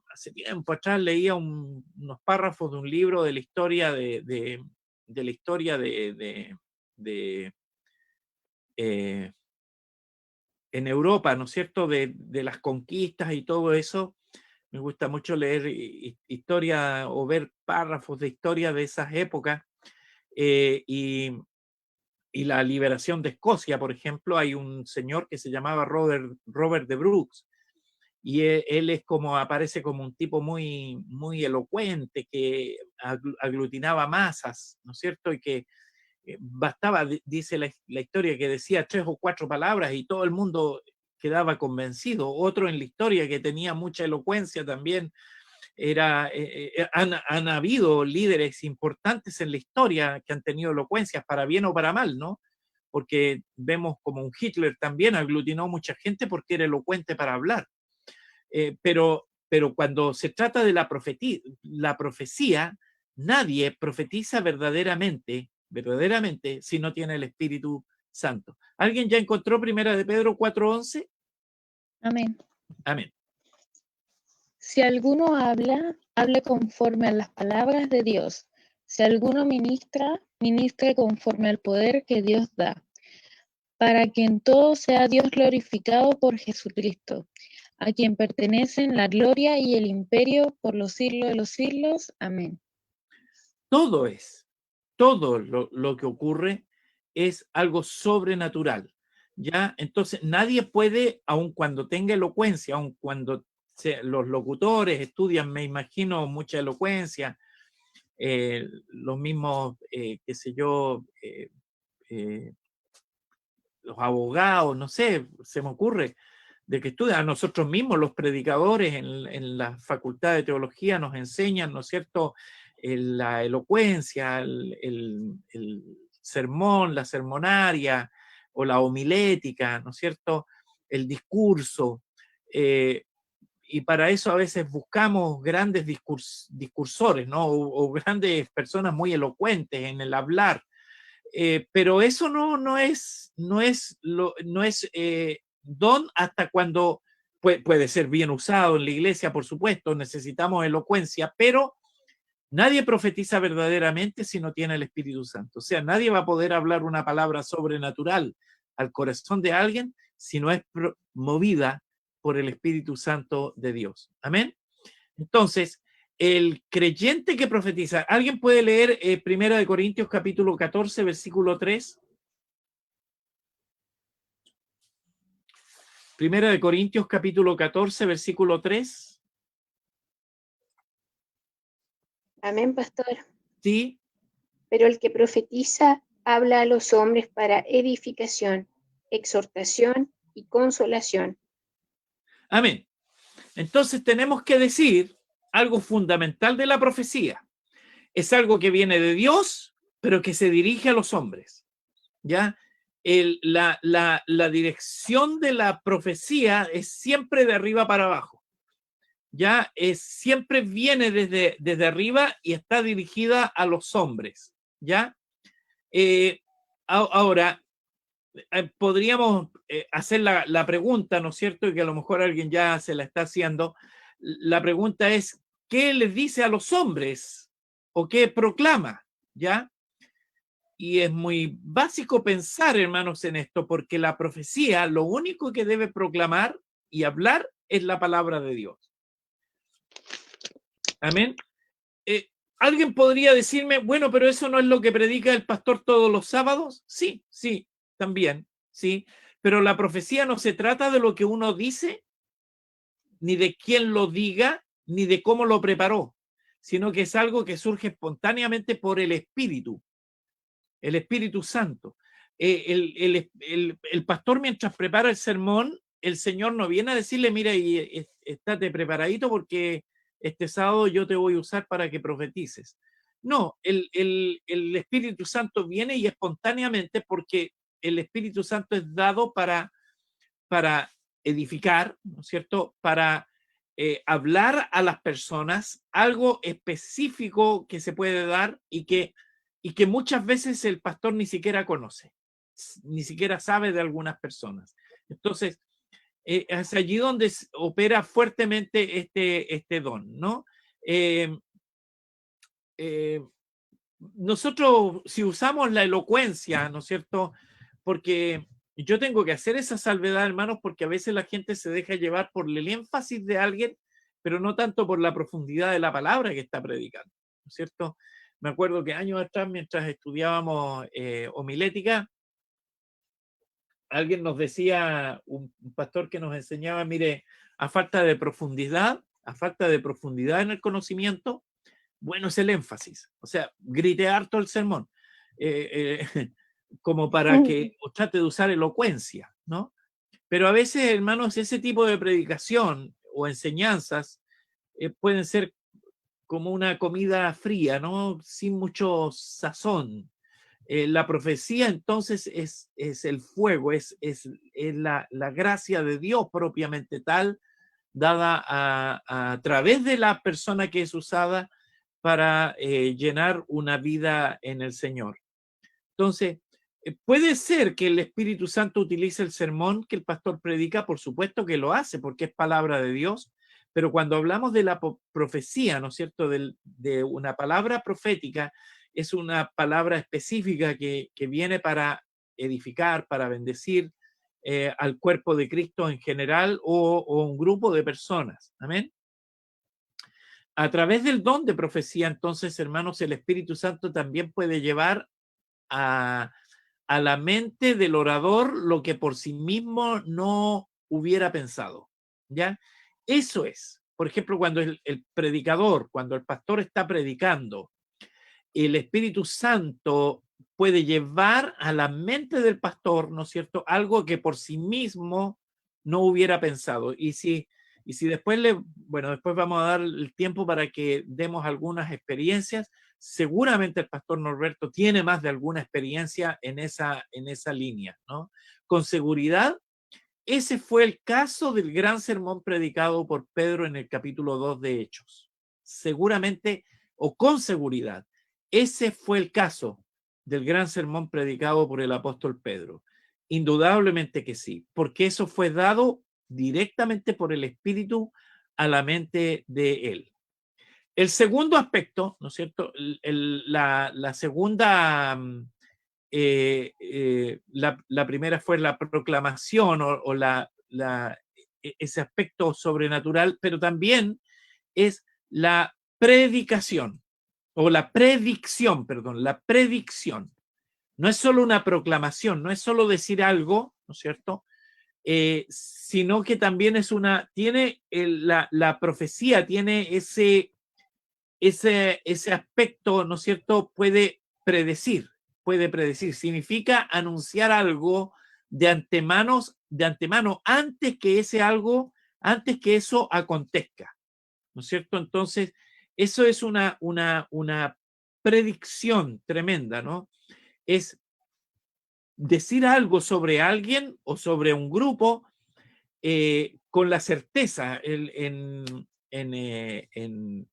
Hace tiempo atrás leía unos párrafos de un libro de la historia de la historia en Europa, ¿no es cierto?, de las conquistas y todo eso. Me gusta mucho leer historia o ver párrafos de historia de esas épocas. Y la liberación de Escocia, por ejemplo, hay un señor que se llamaba Robert de Brooks, y él es aparece como un tipo muy, muy elocuente, que aglutinaba masas, ¿no es cierto? Y que bastaba, dice la historia, que decía 3 o 4 palabras y todo el mundo quedaba convencido. Otro en la historia que tenía mucha elocuencia también han habido líderes importantes en la historia que han tenido elocuencias, para bien o para mal, ¿no? Porque vemos como un Hitler también aglutinó mucha gente porque era elocuente para hablar. Pero cuando se trata de la profecía, nadie profetiza verdaderamente si no tiene el Espíritu Santo. ¿Alguien ya encontró Primera de Pedro 4:11? Amén. Amén. Si alguno habla, hable conforme a las palabras de Dios. Si alguno ministra, ministre conforme al poder que Dios da, para que en todo sea Dios glorificado por Jesucristo, a quien pertenecen la gloria y el imperio por los siglos de los siglos. Amén. Todo lo que ocurre es algo sobrenatural, ¿ya? Entonces nadie puede, aun cuando tenga elocuencia, aun cuando los locutores estudian, me imagino, mucha elocuencia, los mismos, qué sé yo, los abogados, no sé, se me ocurre, de que estudian, a nosotros mismos, los predicadores en la Facultad de Teología nos enseñan, ¿no es cierto?, la elocuencia, el sermón, la sermonaria o la homilética, ¿no es cierto?, el discurso. Y para eso a veces buscamos grandes discursores, ¿no? O grandes personas muy elocuentes en el hablar. Pero eso no es don hasta cuando puede ser bien usado en la iglesia, por supuesto, necesitamos elocuencia, pero nadie profetiza verdaderamente si no tiene el Espíritu Santo. O sea, nadie va a poder hablar una palabra sobrenatural al corazón de alguien si no es movida por el Espíritu Santo de Dios. Amén. Entonces, el creyente que profetiza, ¿alguien puede leer 1 Corintios capítulo 14, versículo 3? 1 Corintios capítulo 14, versículo 3. Amén, pastor. Sí. Pero el que profetiza habla a los hombres para edificación, exhortación y consolación. Amén. Entonces tenemos que decir algo fundamental de la profecía. Es algo que viene de Dios, pero que se dirige a los hombres. ¿Ya? La dirección de la profecía es siempre de arriba para abajo. Ya siempre viene desde arriba y está dirigida a los hombres. ¿Ya? Ahora, podríamos hacer la pregunta, ¿no es cierto? Y que a lo mejor alguien ya se la está haciendo. La pregunta es, ¿qué les dice a los hombres? ¿O qué proclama? ¿Ya? Y es muy básico pensar, hermanos, en esto, porque la profecía, lo único que debe proclamar y hablar es la palabra de Dios. Amén. ¿Alguien podría decirme, bueno, pero eso no es lo que predica el pastor todos los sábados? Sí, también, sí. Pero la profecía no se trata de lo que uno dice, ni de quién lo diga, ni de cómo lo preparó, sino que es algo que surge espontáneamente por el Espíritu Santo. el pastor, mientras prepara el sermón, el Señor no viene a decirle, mira, y estate preparadito porque este sábado yo te voy a usar para que profetices. No, el Espíritu Santo viene y espontáneamente, porque el Espíritu Santo es dado para edificar, ¿no es cierto? Para hablar a las personas algo específico que se puede dar y que muchas veces el pastor ni siquiera conoce, ni siquiera sabe de algunas personas. Entonces, es allí donde opera fuertemente este don, ¿no? Nosotros, si usamos la elocuencia, ¿no es cierto? Porque yo tengo que hacer esa salvedad, hermanos, porque a veces la gente se deja llevar por el énfasis de alguien, pero no tanto por la profundidad de la palabra que está predicando, ¿no es cierto? Me acuerdo que años atrás, mientras estudiábamos homilética, alguien nos decía, un pastor que nos enseñaba, mire, a falta de profundidad en el conocimiento, bueno, es el énfasis. O sea, grite harto el sermón, como para que o trate de usar elocuencia, ¿no? Pero a veces, hermanos, ese tipo de predicación o enseñanzas pueden ser como una comida fría, ¿no? Sin mucho sazón. La profecía entonces es el fuego, es la gracia de Dios propiamente tal, dada a través de la persona que es usada para llenar una vida en el Señor. Entonces, puede ser que el Espíritu Santo utilice el sermón que el pastor predica, por supuesto que lo hace, porque es palabra de Dios, pero cuando hablamos de la profecía, ¿no es cierto?, de una palabra profética, es una palabra específica que viene para edificar, para bendecir al cuerpo de Cristo en general o un grupo de personas. Amén. A través del don de profecía, entonces, hermanos, el Espíritu Santo también puede llevar a la mente del orador lo que por sí mismo no hubiera pensado, ¿ya? Eso es, por ejemplo, cuando el predicador, cuando el pastor está predicando, el Espíritu Santo puede llevar a la mente del pastor, ¿no es cierto?, algo que por sí mismo no hubiera pensado. Y si después después vamos a dar el tiempo para que demos algunas experiencias. Seguramente el pastor Norberto tiene más de alguna experiencia en esa línea, ¿no? Con seguridad, ese fue el caso del gran sermón predicado por Pedro en el capítulo 2 de Hechos. Seguramente, o con seguridad, ese fue el caso del gran sermón predicado por el apóstol Pedro. Indudablemente que sí, porque eso fue dado directamente por el Espíritu a la mente de él. El segundo aspecto, ¿no es cierto? La segunda, la primera fue la proclamación o ese aspecto sobrenatural, pero también es la predicación o la predicción, perdón, la predicción. No es solo una proclamación, no es solo decir algo, ¿no es cierto? Sino que también tiene la profecía, tiene ese aspecto, ¿no es cierto? Puede predecir, significa anunciar algo de antemano antes que eso acontezca, ¿no es cierto? Entonces, eso es una predicción tremenda, ¿no? Es decir algo sobre alguien o sobre un grupo con la certeza. En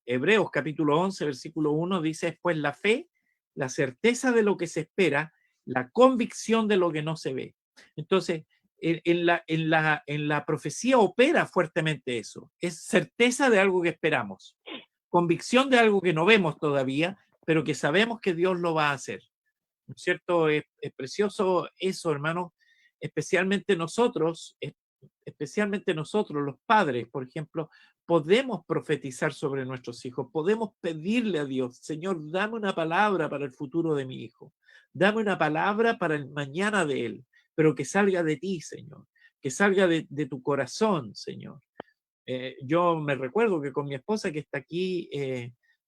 Hebreos capítulo 11, versículo 1 dice, pues la fe, la certeza de lo que se espera, la convicción de lo que no se ve. Entonces, en la profecía opera fuertemente eso. Es certeza de algo que esperamos, convicción de algo que no vemos todavía, pero que sabemos que Dios lo va a hacer. ¿No es cierto? Es precioso eso, hermano, especialmente nosotros, los padres, por ejemplo, podemos profetizar sobre nuestros hijos, podemos pedirle a Dios, Señor, dame una palabra para el futuro de mi hijo, dame una palabra para el mañana de él, pero que salga de ti, Señor, que salga de tu corazón, Señor. Yo me recuerdo que con mi esposa que está aquí,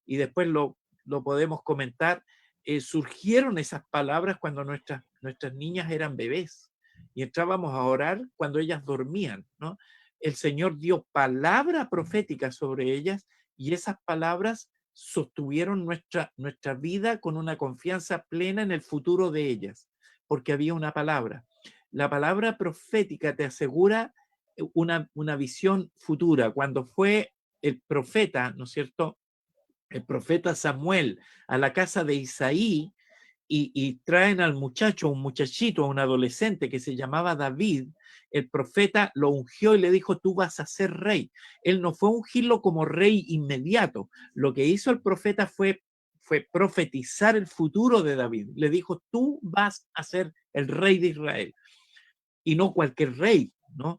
y después lo podemos comentar, surgieron esas palabras cuando nuestras niñas eran bebés y entrábamos a orar cuando ellas dormían, ¿no? El Señor dio palabra profética sobre ellas y esas palabras sostuvieron nuestra vida con una confianza plena en el futuro de ellas, porque había una palabra. La palabra profética te asegura una visión futura. Cuando fue el profeta, ¿no es cierto?, el profeta Samuel a la casa de Isaí y traen al muchacho, un muchachito, un adolescente que se llamaba David, el profeta lo ungió y le dijo, tú vas a ser rey. Él no fue ungirlo como rey inmediato. Lo que hizo el profeta fue profetizar el futuro de David. Le dijo, tú vas a ser el rey de Israel. Y no cualquier rey, ¿no?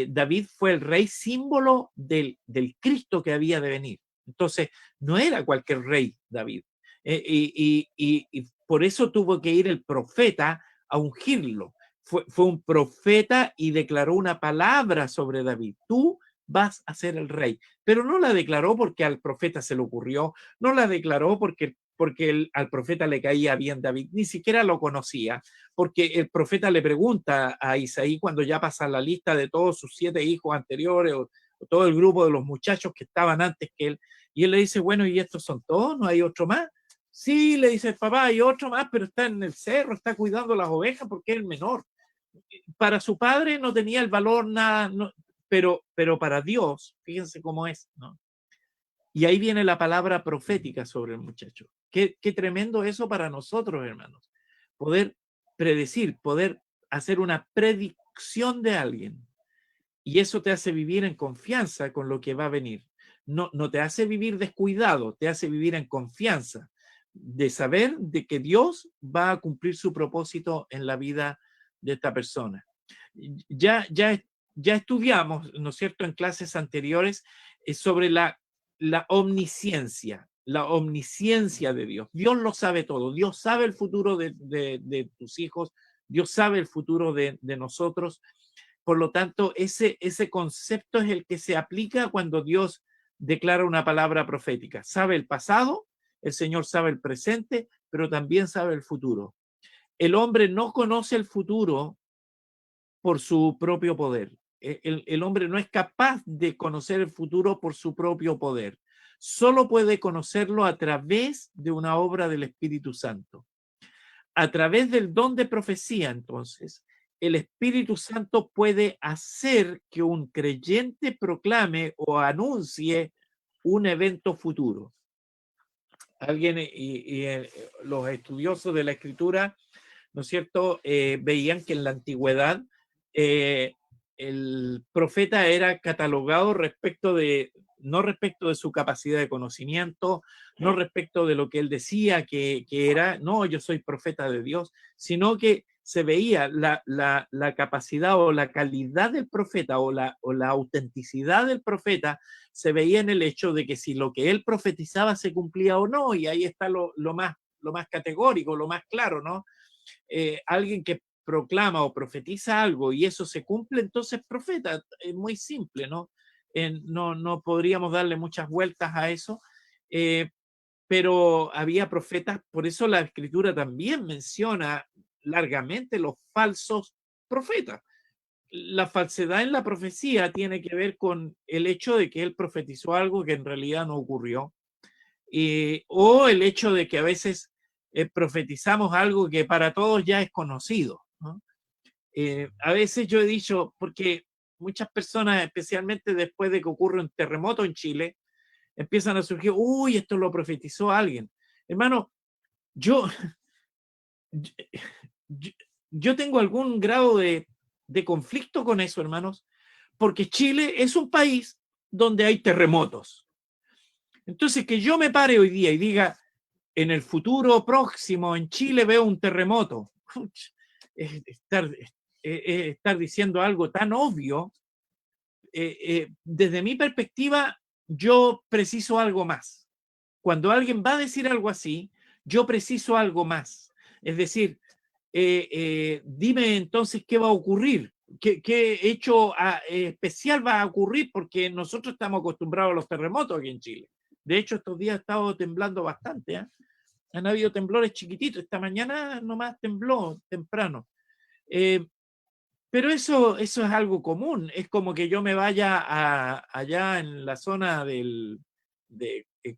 David fue el rey símbolo del Cristo que había de venir. Entonces, no era cualquier rey, David. Y por eso tuvo que ir el profeta a ungirlo. Fue un profeta y declaró una palabra sobre David. Tú vas a ser el rey. Pero no la declaró porque al profeta se le ocurrió, no la declaró porque al profeta le caía bien David, ni siquiera lo conocía, porque el profeta le pregunta a Isaí cuando ya pasa la lista de todos sus 7 hijos anteriores o todo el grupo de los muchachos que estaban antes que él, y él le dice, bueno, ¿y estos son todos? ¿No hay otro más? Sí, le dice el papá, hay otro más, pero está en el cerro, está cuidando las ovejas porque es el menor. Para su padre no tenía el valor nada, no, pero para Dios, fíjense cómo es, ¿no? Y ahí viene la palabra profética sobre el muchacho. Qué tremendo eso para nosotros, hermanos. Poder predecir, poder hacer una predicción de alguien. Y eso te hace vivir en confianza con lo que va a venir. No te hace vivir descuidado, te hace vivir en confianza de saber de que Dios va a cumplir su propósito en la vida de esta persona. Ya estudiamos, ¿no es cierto?, en clases anteriores sobre la omnisciencia de Dios. Dios lo sabe todo. Dios sabe el futuro de tus hijos. Dios sabe el futuro de nosotros. Por lo tanto, ese concepto es el que se aplica cuando Dios declara una palabra profética. Sabe el pasado, el Señor sabe el presente, pero también sabe el futuro. El hombre no conoce el futuro por su propio poder. El hombre no es capaz de conocer el futuro por su propio poder. Solo puede conocerlo a través de una obra del Espíritu Santo. A través del don de profecía, entonces, el Espíritu Santo puede hacer que un creyente proclame o anuncie un evento futuro. Alguien y los estudiosos de la Escritura, ¿no es cierto?, veían que en la antigüedad el profeta era catalogado no respecto de su capacidad de conocimiento, no respecto de lo que él decía que era, no, yo soy profeta de Dios, sino que se veía la capacidad o la calidad del profeta o la autenticidad del profeta, se veía en el hecho de que si lo que él profetizaba se cumplía o no, y ahí está lo más categórico, lo más claro, ¿no? Alguien que proclama o profetiza algo y eso se cumple, entonces profeta. Es muy simple, ¿no? No podríamos darle muchas vueltas a eso, pero había profetas, por eso la Escritura también menciona largamente los falsos profetas. La falsedad en la profecía tiene que ver con el hecho de que él profetizó algo que en realidad no ocurrió, o el hecho de que a veces profetizamos algo que para todos ya es conocido, ¿no? A veces yo he dicho, porque muchas personas, especialmente después de que ocurre un terremoto en Chile, empiezan a surgir, uy, esto lo profetizó alguien. Hermano, yo tengo algún grado de conflicto con eso, hermanos, porque Chile es un país donde hay terremotos. Entonces, que yo me pare hoy día y diga, en el futuro próximo en Chile veo un terremoto, es estar diciendo algo tan obvio. Desde mi perspectiva, yo preciso algo más. Cuando alguien va a decir algo así, yo preciso algo más. Es decir, dime entonces qué va a ocurrir, qué hecho especial va a ocurrir, porque nosotros estamos acostumbrados a los terremotos aquí en Chile. De hecho, estos días ha estado temblando bastante, ¿eh? Han habido temblores chiquititos. Esta mañana nomás tembló temprano. Pero eso es algo común. Es como que yo me vaya allá en la zona del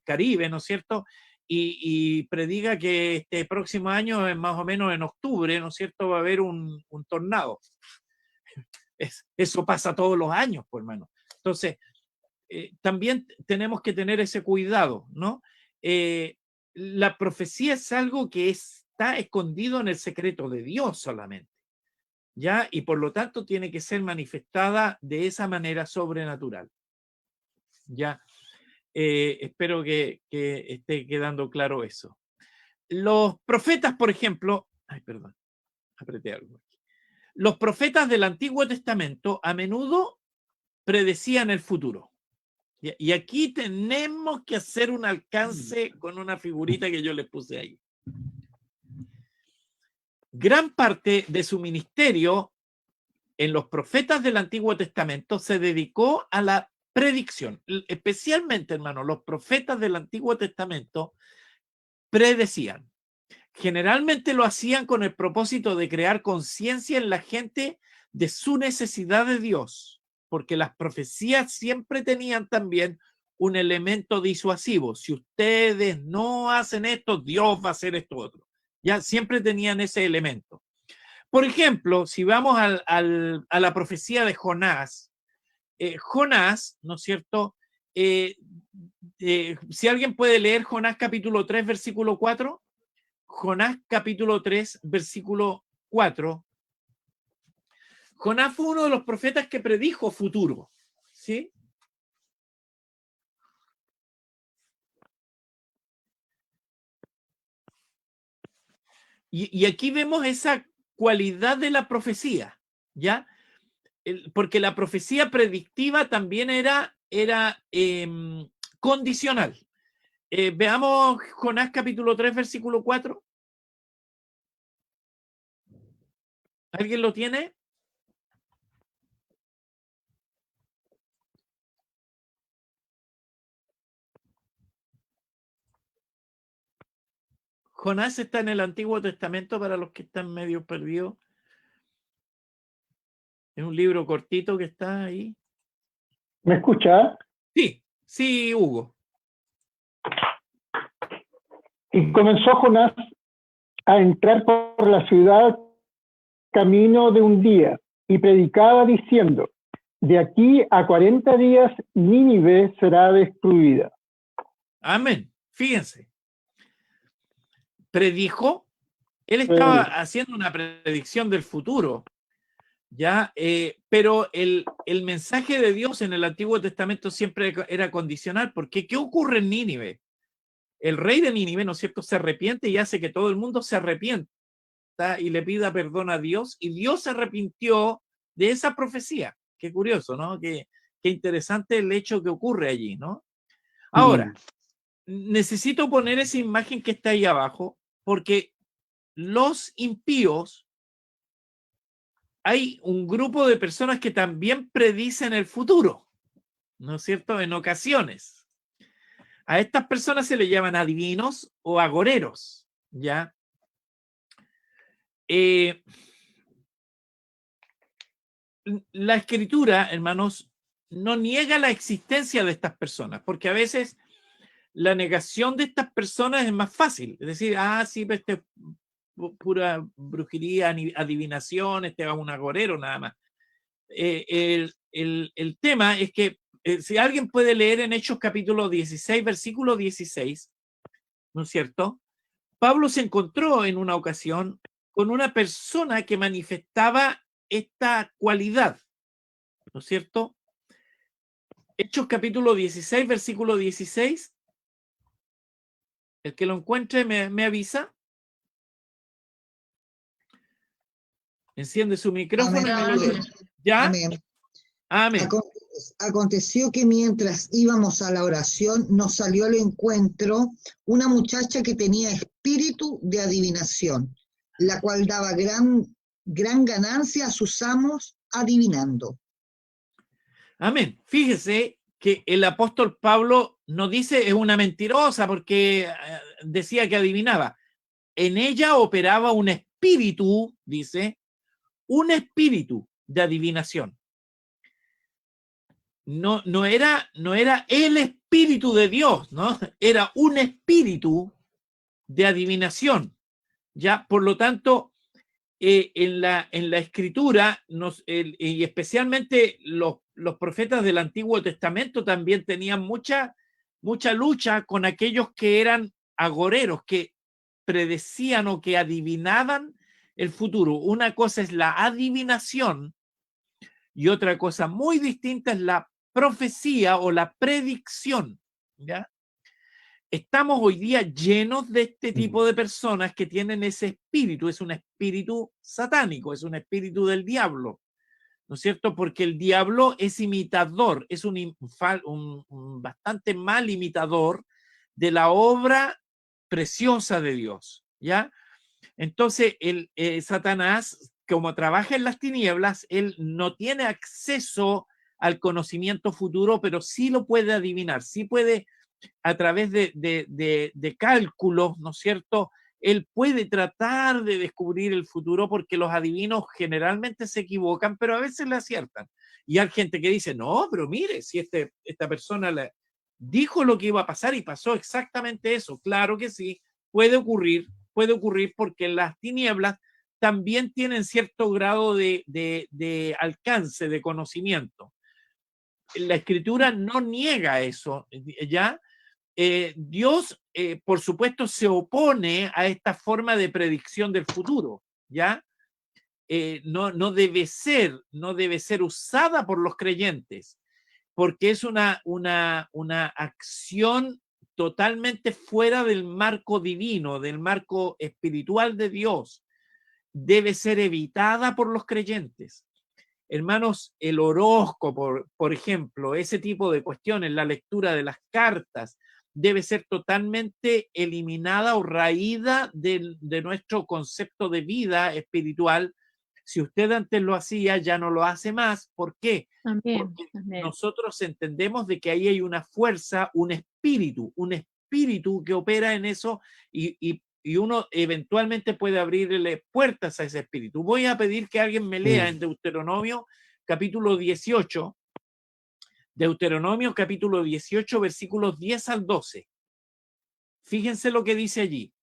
Caribe, ¿no es cierto? Y prediga que este próximo año, más o menos en octubre, ¿no es cierto?, va a haber un tornado. Eso pasa todos los años, pues, hermano. Entonces, también tenemos que tener ese cuidado, ¿no? La profecía es algo que está escondido en el secreto de Dios solamente, ¿ya? Y por lo tanto tiene que ser manifestada de esa manera sobrenatural, ¿ya? Espero que esté quedando claro eso. Los profetas, por ejemplo, ay, perdón, apreté algo aquí. Los profetas del Antiguo Testamento a menudo predecían el futuro. Y aquí tenemos que hacer un alcance con una figurita que yo les puse ahí. Gran parte de su ministerio en los profetas del Antiguo Testamento se dedicó a la predicción. Especialmente, hermano, los profetas del Antiguo Testamento predecían. Generalmente lo hacían con el propósito de crear conciencia en la gente de su necesidad de Dios, porque las profecías siempre tenían también un elemento disuasivo. Si ustedes no hacen esto, Dios va a hacer esto otro. Ya siempre tenían ese elemento. Por ejemplo, si vamos a la profecía de Jonás, Jonás, ¿no es cierto? Si alguien puede leer Jonás capítulo 3, versículo 4. Jonás capítulo 3, versículo 4. Jonás fue uno de los profetas que predijo futuro, ¿sí? Y aquí vemos esa cualidad de la profecía, ¿ya? Porque la profecía predictiva también era condicional. Veamos Jonás capítulo 3, versículo 4. ¿Alguien lo tiene? Jonás está en el Antiguo Testamento para los que están medio perdidos. Es un libro cortito que está ahí. ¿Me escucha? Sí, sí, Hugo. Y comenzó Jonás a entrar por la ciudad camino de un día y predicaba diciendo: de aquí a 40 días Nínive será destruida. Amén. Fíjense. Predijo, él estaba haciendo una predicción del futuro, ¿ya? Pero el mensaje de Dios en el Antiguo Testamento siempre era condicional, porque ¿qué ocurre en Nínive? El rey de Nínive, ¿no es cierto?, se arrepiente y hace que todo el mundo se arrepienta y le pida perdón a Dios, y Dios se arrepintió de esa profecía. Qué curioso, ¿no? Qué interesante el hecho que ocurre allí, ¿no? Ahora, necesito poner esa imagen que está ahí abajo, porque los impíos, hay un grupo de personas que también predicen el futuro, ¿no es cierto?, en ocasiones. A estas personas se les llaman adivinos o agoreros, ¿ya? La Escritura, hermanos, no niega la existencia de estas personas, porque a veces la negación de estas personas es más fácil. Es decir, sí, pues este es pura brujería, adivinación, este es un agorero nada más. El tema es que si alguien puede leer en Hechos capítulo 16, versículo 16, ¿no es cierto? Pablo se encontró en una ocasión con una persona que manifestaba esta cualidad, ¿no es cierto? Hechos capítulo 16, versículo 16. El que lo encuentre me avisa. Enciende su micrófono. Amén. ¿Ya? Amén. Amén. Aconteció que mientras íbamos a la oración, nos salió al encuentro una muchacha que tenía espíritu de adivinación, la cual daba gran ganancia a sus amos adivinando. Amén. Fíjese que el apóstol Pablo no dice es una mentirosa porque decía que adivinaba. En ella operaba un espíritu, dice, un espíritu de adivinación. No era el espíritu de Dios, ¿no? Era un espíritu de adivinación. Ya, por lo tanto, en la escritura, y especialmente los profetas del Antiguo Testamento también tenían mucha lucha con aquellos que eran agoreros, que predecían o que adivinaban el futuro. Una cosa es la adivinación y otra cosa muy distinta es la profecía o la predicción, ¿ya? Estamos hoy día llenos de este tipo de personas que tienen ese espíritu, es un espíritu satánico, es un espíritu del diablo, ¿no es cierto? Porque el diablo es imitador, es un bastante mal imitador de la obra preciosa de Dios, ¿ya? Entonces, Satanás, como trabaja en las tinieblas, él no tiene acceso al conocimiento futuro, pero sí lo puede adivinar, sí puede, a través de cálculos, ¿no es cierto? Él puede tratar de descubrir el futuro porque los adivinos generalmente se equivocan, pero a veces le aciertan. Y hay gente que dice, no, pero mire, si esta persona le dijo lo que iba a pasar y pasó exactamente eso. Claro que sí, puede ocurrir porque las tinieblas también tienen cierto grado de alcance, de conocimiento. La escritura no niega eso, ¿ya? Dios, por supuesto, se opone a esta forma de predicción del futuro, ¿ya? No debe ser usada por los creyentes, porque es una acción totalmente fuera del marco divino, del marco espiritual de Dios. Debe ser evitada por los creyentes. Hermanos, el horóscopo, por ejemplo, ese tipo de cuestiones, la lectura de las cartas, debe ser totalmente eliminada o raída de nuestro concepto de vida espiritual. Si usted antes lo hacía, ya no lo hace más. ¿Por qué? Amén, Porque amén. nosotros entendemos de que ahí hay una fuerza, un espíritu que opera en eso y uno eventualmente puede abrirle puertas a ese espíritu. Voy a pedir que alguien me lea en Deuteronomio capítulo 18, versículos 10 al 12. Fíjense lo que dice allí.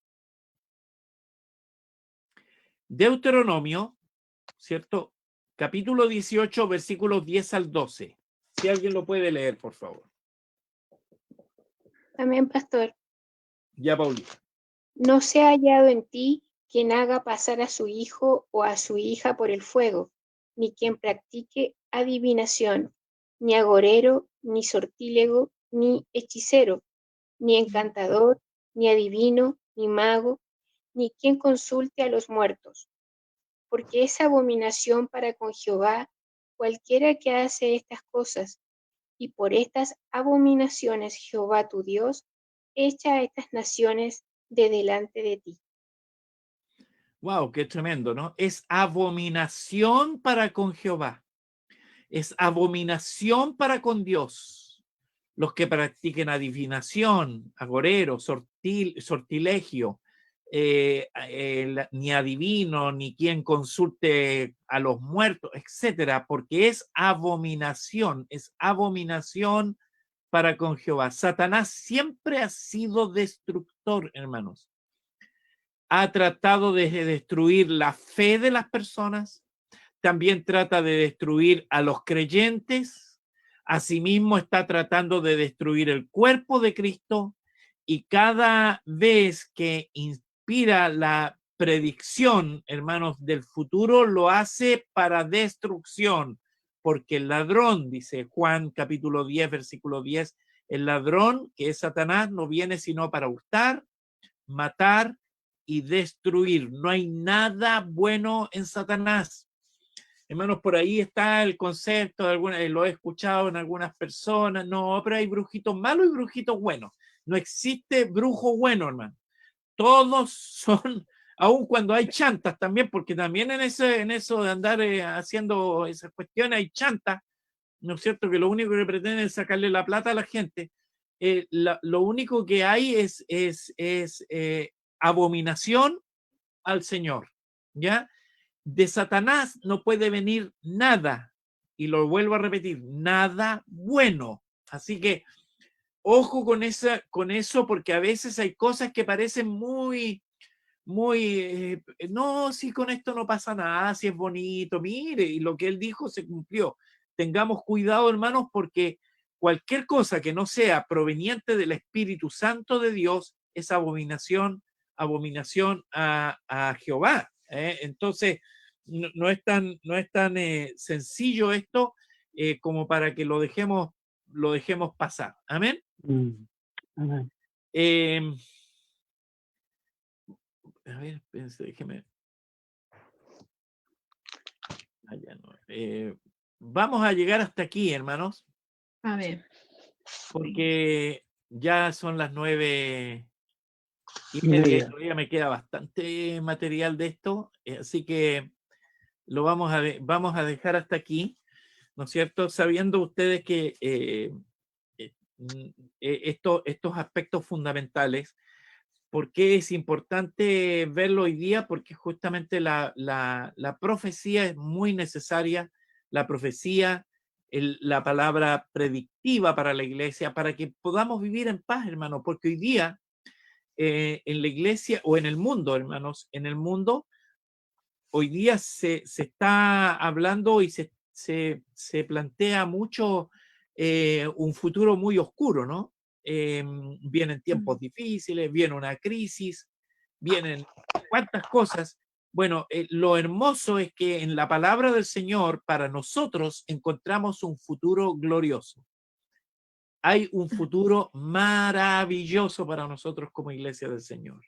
Deuteronomio, ¿cierto? Capítulo 18, versículos 10 al 12. Si alguien lo puede leer, por favor. Amén, pastor. Ya, Paulita. No se ha hallado en ti quien haga pasar a su hijo o a su hija por el fuego, ni quien practique adivinación, ni agorero, ni sortílego, ni hechicero, ni encantador, ni adivino, ni mago, ni quien consulte a los muertos, porque es abominación para con Jehová cualquiera que hace estas cosas, y por estas abominaciones Jehová tu Dios echa a estas naciones de delante de ti. Wow, qué tremendo, ¿no? Es abominación para con Jehová. Es abominación para con Dios. Los que practiquen adivinación, agorero, sortilegio, ni adivino, ni quien consulte a los muertos, etcétera, porque es abominación para con Jehová. Satanás siempre ha sido destructor, hermanos. Ha tratado de destruir la fe de las personas, también trata de destruir a los creyentes, asimismo está tratando de destruir el cuerpo de Cristo, y cada vez que inspira la predicción, hermanos, del futuro, lo hace para destrucción, porque el ladrón, dice Juan capítulo 10, versículo 10, el ladrón, que es Satanás, no viene sino para hurtar, matar y destruir. No hay nada bueno en Satanás. Hermanos, por ahí está el concepto, lo he escuchado en algunas personas, no, pero hay brujitos malos y brujitos buenos. No existe brujo bueno, hermano. Todos son, aun cuando hay chantas también, porque también en eso de andar haciendo esas cuestiones hay chantas, ¿no es cierto? Que lo único que pretenden es sacarle la plata a la gente. lo único que hay es abominación al Señor, ¿ya? De Satanás no puede venir nada, y lo vuelvo a repetir, nada bueno. Así que ojo con eso, porque a veces hay cosas que parecen muy, no, si con esto no pasa nada, si es bonito, mire, y lo que él dijo se cumplió. Tengamos cuidado, hermanos, porque cualquier cosa que no sea proveniente del Espíritu Santo de Dios es abominación a Jehová. Entonces, no es tan sencillo esto como para que lo dejemos pasar. Amén. Amén. A ver, déjeme. Vamos a llegar hasta aquí, hermanos. A ver. Porque ya son las 9:30. Todavía me queda bastante material de esto, así que lo vamos a dejar hasta aquí, ¿no es cierto? Sabiendo ustedes que estos aspectos fundamentales. ¿Por qué es importante verlo hoy día? Porque justamente la profecía es muy necesaria, la profecía, la palabra predictiva para la iglesia, para que podamos vivir en paz, hermano, porque hoy día en la iglesia o en el mundo, hermanos, en el mundo, hoy día se está hablando y se plantea mucho un futuro muy oscuro, ¿no? Vienen tiempos difíciles, viene una crisis, vienen cuántas cosas. Bueno, lo hermoso es que en la palabra del Señor para nosotros encontramos un futuro glorioso. Hay un futuro maravilloso para nosotros como iglesia del Señor.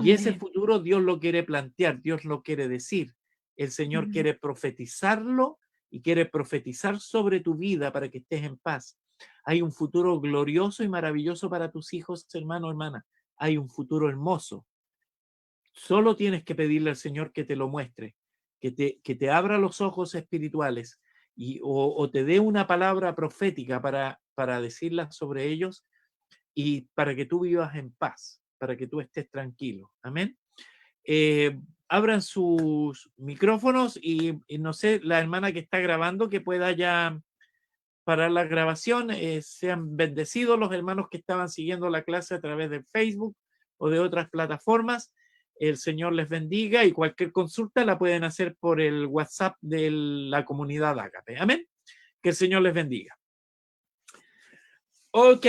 Y ese futuro Dios lo quiere plantear, Dios lo quiere decir. El Señor quiere profetizarlo y quiere profetizar sobre tu vida para que estés en paz. Hay un futuro glorioso y maravilloso para tus hijos, hermano, hermana. Hay un futuro hermoso. Solo tienes que pedirle al Señor que te lo muestre, que te abra los ojos espirituales o te dé una palabra profética para decirla sobre ellos y para que tú vivas en paz, para que tú estés tranquilo. Amén. Abran sus micrófonos y no sé, la hermana que está grabando que pueda ya parar la grabación. Sean bendecidos los hermanos que estaban siguiendo la clase a través de Facebook o de otras plataformas. El Señor les bendiga y cualquier consulta la pueden hacer por el WhatsApp de la comunidad Ágape. Amén. Que el Señor les bendiga. Ok.